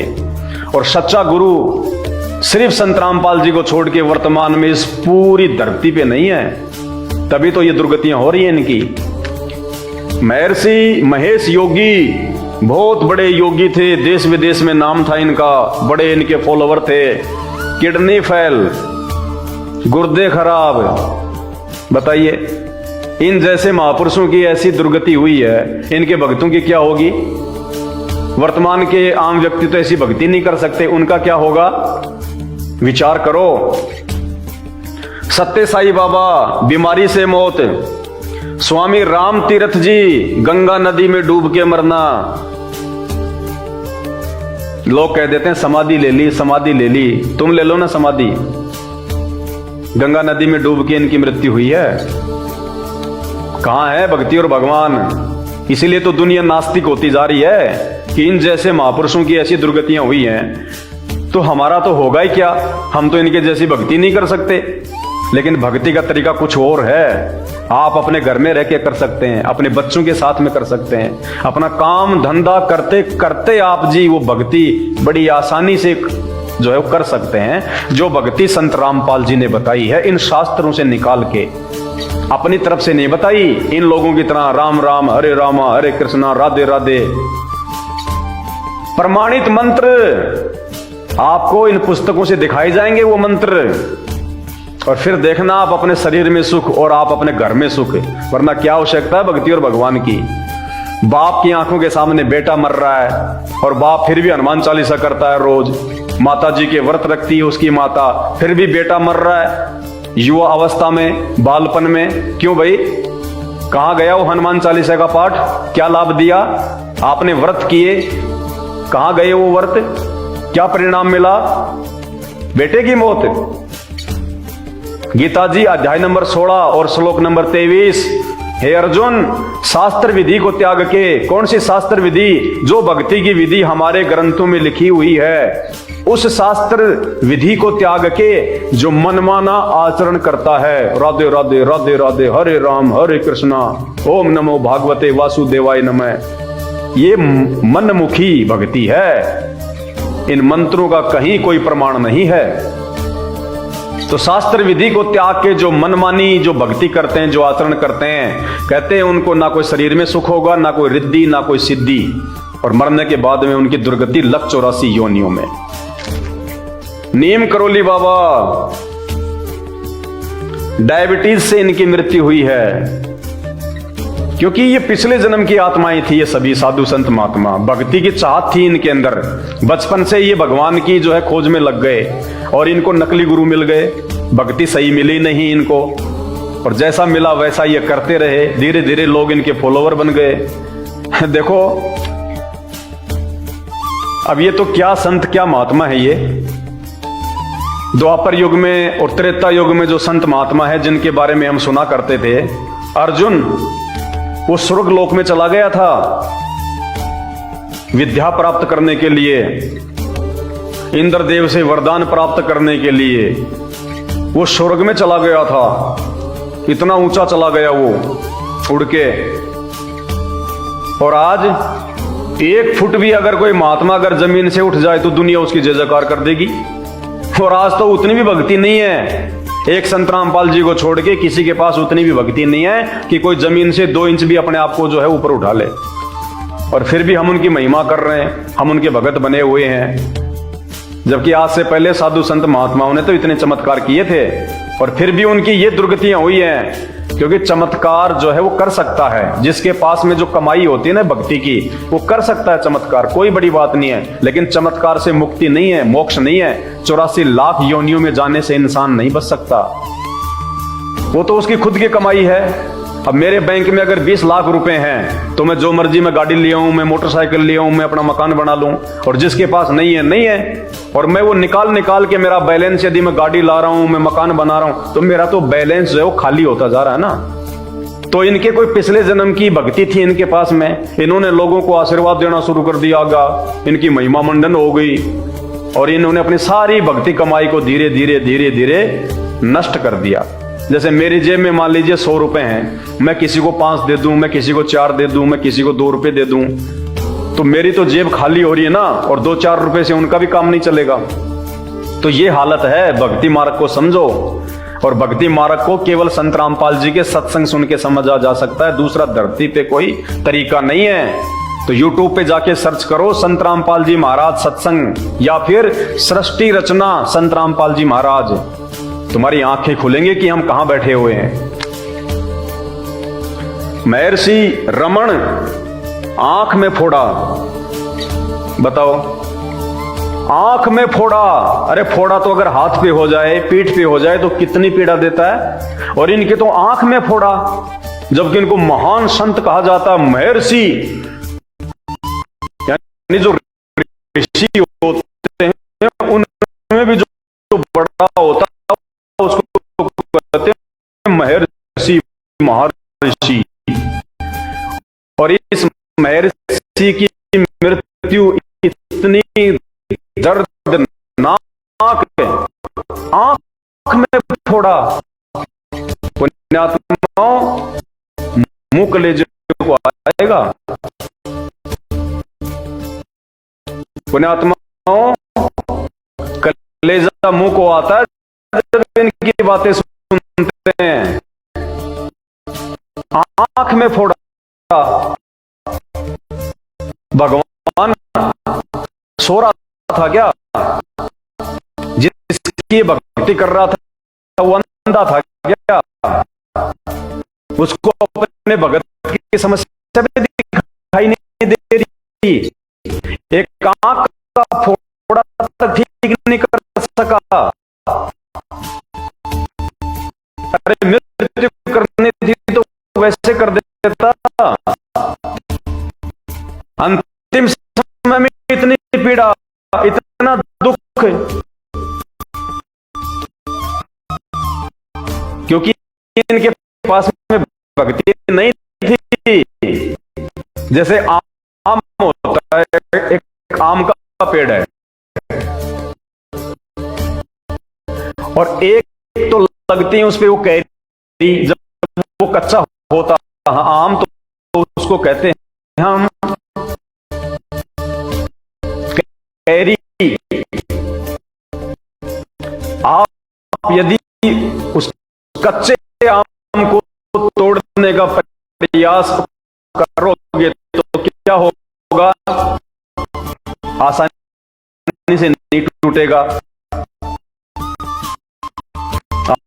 और सच्चा गुरु सिर्फ संत रामपाल जी को छोड़ के वर्तमान में इस पूरी धरती पे नहीं है, तभी तो ये दुर्गतियां हो रही हैं इनकी। महर्षि महेश योगी बहुत बड़े योगी थे, देश विदेश में नाम था इनका, बड़े इनके फॉलोवर थे। किडनी फेल, गुर्दे खराब, बताइए इन जैसे महापुरुषों की ऐसी दुर्गति हुई है, इनके भक्तों की क्या होगी? वर्तमान के आम व्यक्ति तो ऐसी भक्ति नहीं कर सकते, उनका क्या होगा? विचार करो। सत्य साई बाबा बीमारी से मौत, स्वामी राम तीर्थ जी गंगा नदी में डूब के मरना। लोग कह देते हैं समाधि ले ली, समाधि ले ली, तुम ले लो ना समाधि। गंगा नदी में डूब के इनकी मृत्यु हुई है। कहां है भक्ति और भगवान? इसीलिए तो दुनिया नास्तिक होती जा रही है कि इन जैसे महापुरुषों की ऐसी दुर्गतियां हुई हैं, तो हमारा तो होगा ही क्या, हम तो इनके जैसी भक्ति नहीं कर सकते। लेकिन भक्ति का तरीका कुछ और है। आप अपने घर में रह के कर सकते हैं, अपने बच्चों के साथ में कर सकते हैं, अपना काम धंधा करते करते आप जी वो भक्ति बड़ी आसानी से जो है वो कर सकते हैं। जो भक्ति संत रामपाल जी ने बताई है इन शास्त्रों से निकाल के, अपनी तरफ से नहीं बताई। इन लोगों की तरह राम राम हरे रामा हरे कृष्णा राधे राधे प्रमाणित मंत्र आपको इन पुस्तकों से दिखाए जाएंगे वो मंत्र, और फिर देखना आप अपने शरीर में सुख और आप अपने घर में सुख। वरना क्या आवश्यकता है भक्ति और भगवान की? बाप की आंखों के सामने बेटा मर रहा है और बाप फिर भी हनुमान चालीसा करता है रोज, माता जी के व्रत रखती है उसकी माता, फिर भी बेटा मर रहा है युवा अवस्था में, बालपन में। क्यों भाई? कहां गया वो हनुमान चालीसा का पाठ? क्या लाभ दिया? आपने व्रत किए, कहां गए वो व्रत? क्या परिणाम मिला? बेटे की मौत। गीता जी अध्याय नंबर 16 और श्लोक नंबर 23, हे अर्जुन शास्त्र विधि को त्याग के, कौन सी शास्त्र विधि? जो भक्ति की विधि हमारे ग्रंथों में लिखी हुई है, उस शास्त्र विधि को त्याग के जो मनमाना आचरण करता है, राधे राधे राधे राधे हरे राम हरे कृष्णा ओम नमो भागवते वासुदेवाय नमः, ये मनमुखी भक्ति है। इन मंत्रों का कहीं कोई प्रमाण नहीं है। तो शास्त्र विधि को त्याग के जो मनमानी जो भक्ति करते हैं, जो आचरण करते हैं, कहते हैं उनको ना कोई शरीर में सुख होगा, ना कोई रिद्धि, ना कोई सिद्धि, और मरने के बाद में उनकी दुर्गति 184 योनियों में। नीम करोली बाबा डायबिटीज से इनकी मृत्यु हुई है, क्योंकि ये पिछले जन्म की आत्माएं थी। ये सभी साधु संत महात्मा, भक्ति की चाहत थी इनके अंदर, बचपन से ये भगवान की जो है खोज में लग गए, और इनको नकली गुरु मिल गए, भक्ति सही मिली नहीं इनको, और जैसा मिला वैसा ये करते रहे। धीरे धीरे लोग इनके फॉलोवर बन गए। देखो अब ये तो क्या संत क्या महात्मा है ये। द्वापर युग में और त्रेता युग में जो संत महात्मा है जिनके बारे में हम सुना करते थे, अर्जुन वो स्वर्ग लोक में चला गया था विद्या प्राप्त करने के लिए, इंद्रदेव से वरदान प्राप्त करने के लिए वो स्वर्ग में चला गया था। इतना ऊंचा चला गया वो उड़ के। और आज 1 फुट भी अगर कोई महात्मा अगर जमीन से उठ जाए तो दुनिया उसकी जय जयकार कर देगी। और आज तो उतनी भी भक्ति नहीं है, एक संत रामपाल जी को छोड़ के किसी के पास उतनी भी भक्ति नहीं है कि कोई जमीन से 2 इंच भी अपने आप को जो है ऊपर उठा ले। और फिर भी हम उनकी महिमा कर रहे हैं, हम उनके भगत बने हुए हैं। जबकि आज से पहले साधु संत महात्माओं ने तो इतने चमत्कार किए थे, और फिर भी उनकी ये दुर्गतियां हुई हैं। क्योंकि चमत्कार जो है वो कर सकता है, जिसके पास में जो कमाई होती है ना भक्ति की, वो कर सकता है चमत्कार, कोई बड़ी बात नहीं है। लेकिन चमत्कार से मुक्ति नहीं है, मोक्ष नहीं है। 84 लाख योनियों में जाने से इंसान नहीं बच सकता, वो तो उसकी खुद की कमाई है। अब मेरे बैंक में अगर 20 लाख रुपए हैं तो मैं जो मर्जी मैं गाड़ी लिया हूं, मैं मोटरसाइकिल लिया हूं, मैं अपना मकान बना लूं। और जिसके पास नहीं है नहीं है, और मैं वो निकाल के मेरा बैलेंस, यदि मैं गाड़ी ला रहा हूं, मैं मकान बना रहा हूं, तो मेरा तो बैलेंस जो है वो खाली होता जा रहा है ना। तो इनके कोई पिछले जन्म की भक्ति थी इनके पास में, इन्होंने लोगों को आशीर्वाद देना शुरू कर दिया, इनकी महिमा मंडन हो गई। और इन्होंने अपनी सारी भक्ति कमाई को धीरे धीरे धीरे धीरे नष्ट कर दिया। जैसे मेरी जेब में मान लीजिए 100 रुपए हैं, मैं किसी को 5 दे दूं, मैं किसी को 4 दे दूं, मैं किसी को 2 रुपए दे दूं, तो मेरी तो जेब खाली हो रही है ना, और 2-4 रुपए से उनका भी काम नहीं चलेगा। तो ये हालत है। भक्ति मार्ग को समझो, और भक्ति मार्ग को केवल संत रामपाल जी के सत्संग सुन के समझा जा सकता है, दूसरा धरती पे कोई तरीका नहीं है। तो YouTube पे जाके सर्च करो संत रामपाल जी महाराज सत्संग, या फिर सृष्टि रचना संत रामपाल जी महाराज, तुम्हारी आंखें खुलेंगे कि हम कहां बैठे हुए हैं। महर्षि रमण आंख में फोड़ा, बताओ, आंख में फोड़ा। अरे फोड़ा तो अगर हाथ पे हो जाए, पीठ पे हो जाए तो कितनी पीड़ा देता है, और इनके तो आंख में फोड़ा, जबकि इनको महान संत कहा जाता है। महर्षि यानी जो ऋषि होते हैं उनमें भी जो बड़ा होता है उसको कहते हैं महर्षि, महर्षि। और इस महर्षि की मृत्यु इतनी दर्दनाक है, आंख में फोड़ा। पुण्यात्माओं, मुंह कलेजे को आएगा, पुण्यात्माओं कलेजा मुंह को आता है जब इनकी बातें सुनते हैं। आंख में फोड़ा। भगवान सो रहा था क्या? जिसकी भक्ति कर रहा था वो अंधा था क्या? उसको अपने भगत की समस्या भी दिखाई नहीं दे रही। एक आंख का फोड़ा तक ठीक नहीं कर सका। अरे मृत्यु करनी थी तो वैसे कर देता। अंतिम समय में इतनी पीड़ा, इतना दुख, क्योंकि इनके पास में भक्ति नहीं थी। जैसे आम होता है, एक आम का पेड़ है और एक तो लगती है उस पे वो कैरी, जब वो कच्चा होता आम तो उसको कहते हैं हम कैरी। आप यदि उस कच्चे आम को तोड़ने का प्रयास करोगे तो क्या होगा? आसानी से नहीं टूटेगा,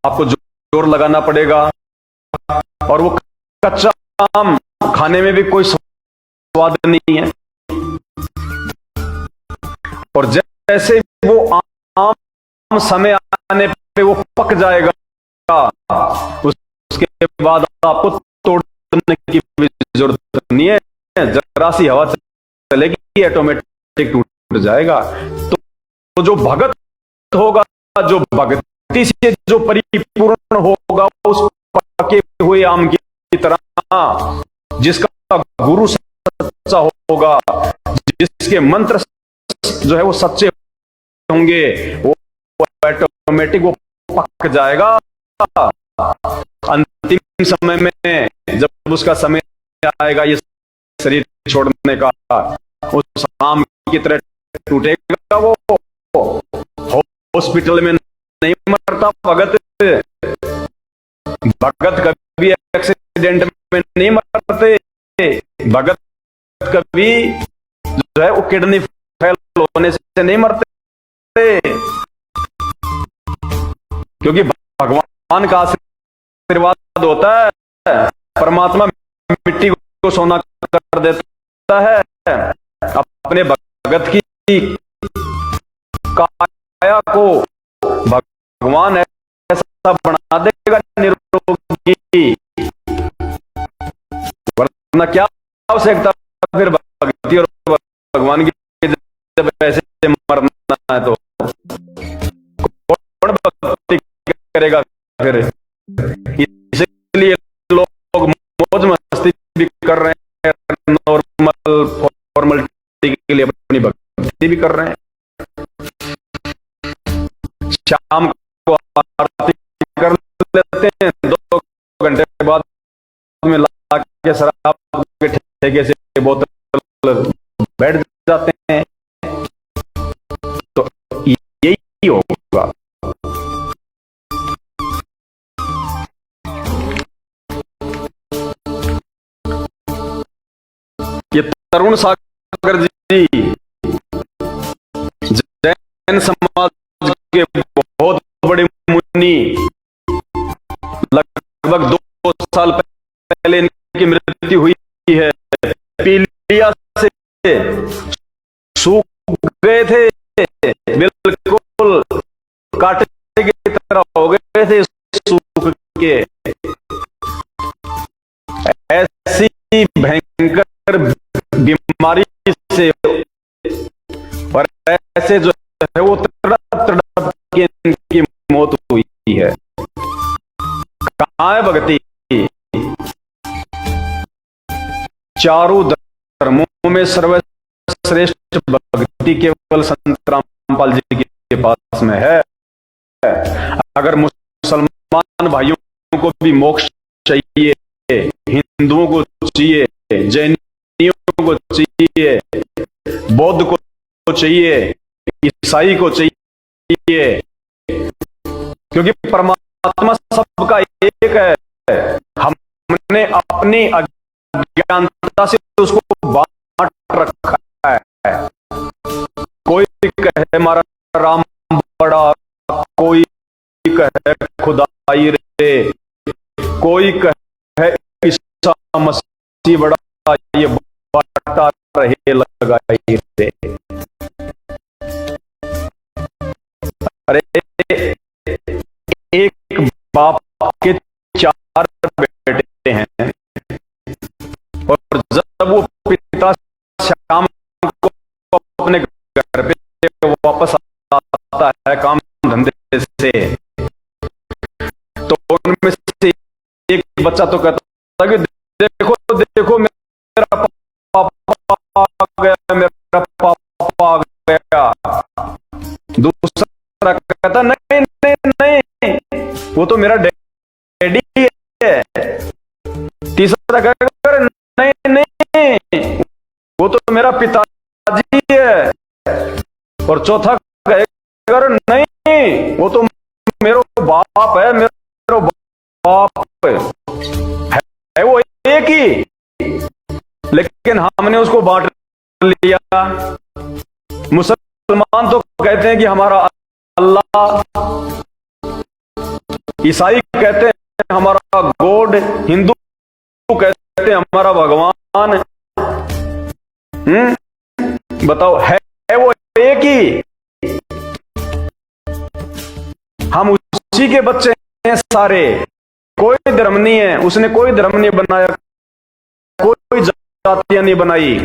आपको जोर लगाना पड़ेगा, और वो कच्चा आम खाने में भी कोई स्वाद नहीं है। और जैसे वो आम समय आने पे वो पक जाएगा, उसके बाद आपको तोड़ने की जरूरत नहीं है, जरा सी हवा चलेगी ऑटोमेटिक टूट जाएगा। तो जो भगत होगा, जो भक्ति से जो परिपूर्ण होगा, उस पके हुए आम की तरह, जिसका गुरु सच्चा होगा, जिसके मंत्र जो है वो सच्चे होंगे, वो ऑटोमेटिक वो पक जाएगा। अंतिम समय में जब उसका समय आएगा ये शरीर छोड़ने का, उस आम की तरह टूटेगा। वो हॉस्पिटल में नहीं मरता भगत। भगत कभी एक्सीडेंट में नहीं मरते। भगत कभी जो है वो किडनी फेल होने से नहीं मरते, क्योंकि भगवान का आशीर्वाद होता है। परमात्मा मिट्टी को सोना कर देता है, अपने भगत की काया को भगवान ऐसा बना देगा निरोगी, वरना क्या आवश्यकता फिर भक्ति और भगवान की, जब ऐसे मरना है तो कौन भक्ति करेगा फिर? इसलिए लोग मौज मस्ती भी कर रहे हैं, नॉर्मल फॉर्मेलिटी के लिए अपनी भक्ति भी कर रहे हैं। शाम को आरती कर लेते हैं, 2 घंटे बाद में ला के शराब के ठेके से बोतल बैठ जाते हैं। तो यही होगा। ये तरुण सागर जी जैन समाज के बहुत बड़े मुनि, लगभग 2 साल पहले इनकी मृत्यु हुई है। पीलिया से सूख गए थे, बिल्कुल कांटे की तरह हो गए थे सूख के। ऐसी भयंकर बीमारी से और ऐसे जो है वो तड़प के इनकी मौत हुई है। कहां है भक्ति? चारों धर्मों में सर्वश्रेष्ठ भक्ति केवल संत रामपाल जी के पास में है। अगर मुसलमान भाइयों को भी मोक्ष चाहिए, हिंदुओं को चाहिए, जैनियों को चाहिए, बौद्ध को चाहिए, ईसाई को चाहिए, क्योंकि परमात्मा सबका एक है। हमने अपनी अज्ञानता से उसको बांट रखा है। कोई कहे हमारा राम बड़ा, कोई कहे खुदाई रे, कोई कहे ईसा मसीह बड़ा, ये बांटा रहे लगाई रे। अरे एक बाप के 4 बेटे हैं और जब वो पिता शाम को अपने घर पे वापस आता है काम धंधे से, तो उनमें से एक बच्चा तो कहता है कि देखो देखो मेरा पापा आ गया, मेरा पापा आ गया। दूसरा कहता नहीं नहीं नहीं, वो तो मेरा डैडी है। तीसरा कहता नहीं नहीं, वो तो मेरा पिताजी है। और चौथा कहेगा नहीं, वो तो मेरा बाप है, मेरा बाप है वो एक ही, लेकिन हमने उसको बांट लिया। मुसलमान तो कहते हैं कि हमारा अल्लाह, ईसाई कहते हैं हमारा गॉड, हिंदू कहते हैं हमारा भगवान। बताओ, है वो एक ही? हम उसी के बच्चे हैं सारे। कोई धर्म नहीं है, उसने कोई धर्म नहीं बनाया, कोई जातियां नहीं बनाई।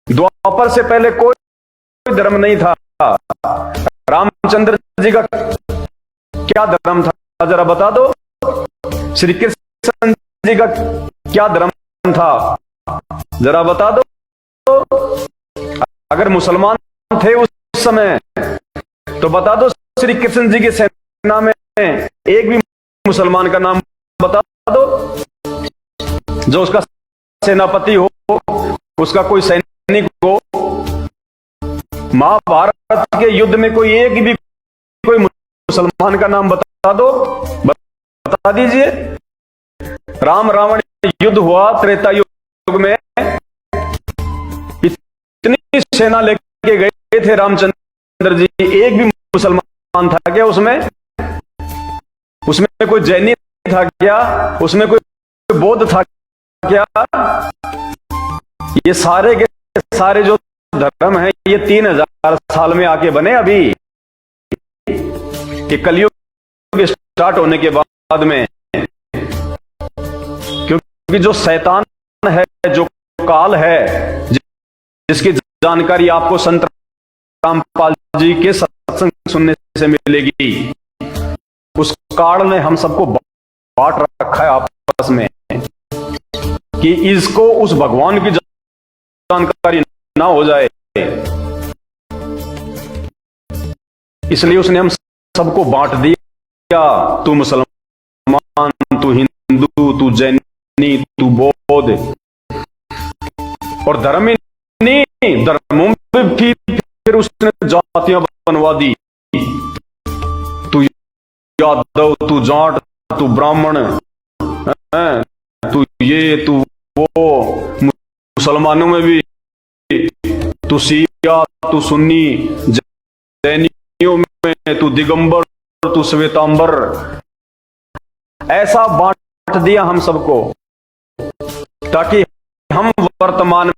द्वापर से पहले कोई धर्म नहीं था। रामचंद्र जी का क्या धर्म था, जरा बता दो। श्री कृष्ण जी का क्या धर्म था, जरा बता दो। अगर मुसलमान थे उस समय तो बता दो, श्री कृष्ण जी की सेना में एक भी मुसलमान का नाम बता दो जो उसका सेनापति हो, उसका कोई सैनिक हो। महाभारत के युद्ध में कोई एक भी कोई मुसलमान का नाम बता दो, बता दीजिए। राम रावण युद्ध हुआ त्रेता युग में, इतनी सेना लेके गए थे रामचंद्र जी, एक भी मुसलमान था क्या उसमें? उसमें कोई जैनी था क्या? उसमें कोई बौद्ध था क्या? ये सारे के सारे जो धर्म है ये 3000 साल में आके बने। अभी कि कलयुग स्टार्ट होने के बाद में, क्योंकि जो शैतान है, जो काल है, जिसकी जानकारी आपको संत रामपाल जी के सत्संग सुनने से मिलेगी, उस काल ने हम सबको बांट रखा है आपस में कि इसको उस भगवान की जानकारी ना हो जाए, इसलिए उसने हम सबको बांट दिया, तू मुसलमान, तू हिंदू, तू जैनी, तू बौद्ध, और धर्म ही नहीं, धर्मों में भी फिर उसने जातियां बनवा दी। तू यादव, तू जाट, तू ब्राह्मण, तू ये, तू वो, मुसलमानों में भी तू शिया, तू सुन्नी, जैनियों में तू दिगंबर, तू श्वेतांबर, ऐसा बांट दिया हम सबको, ताकि हम वर्तमान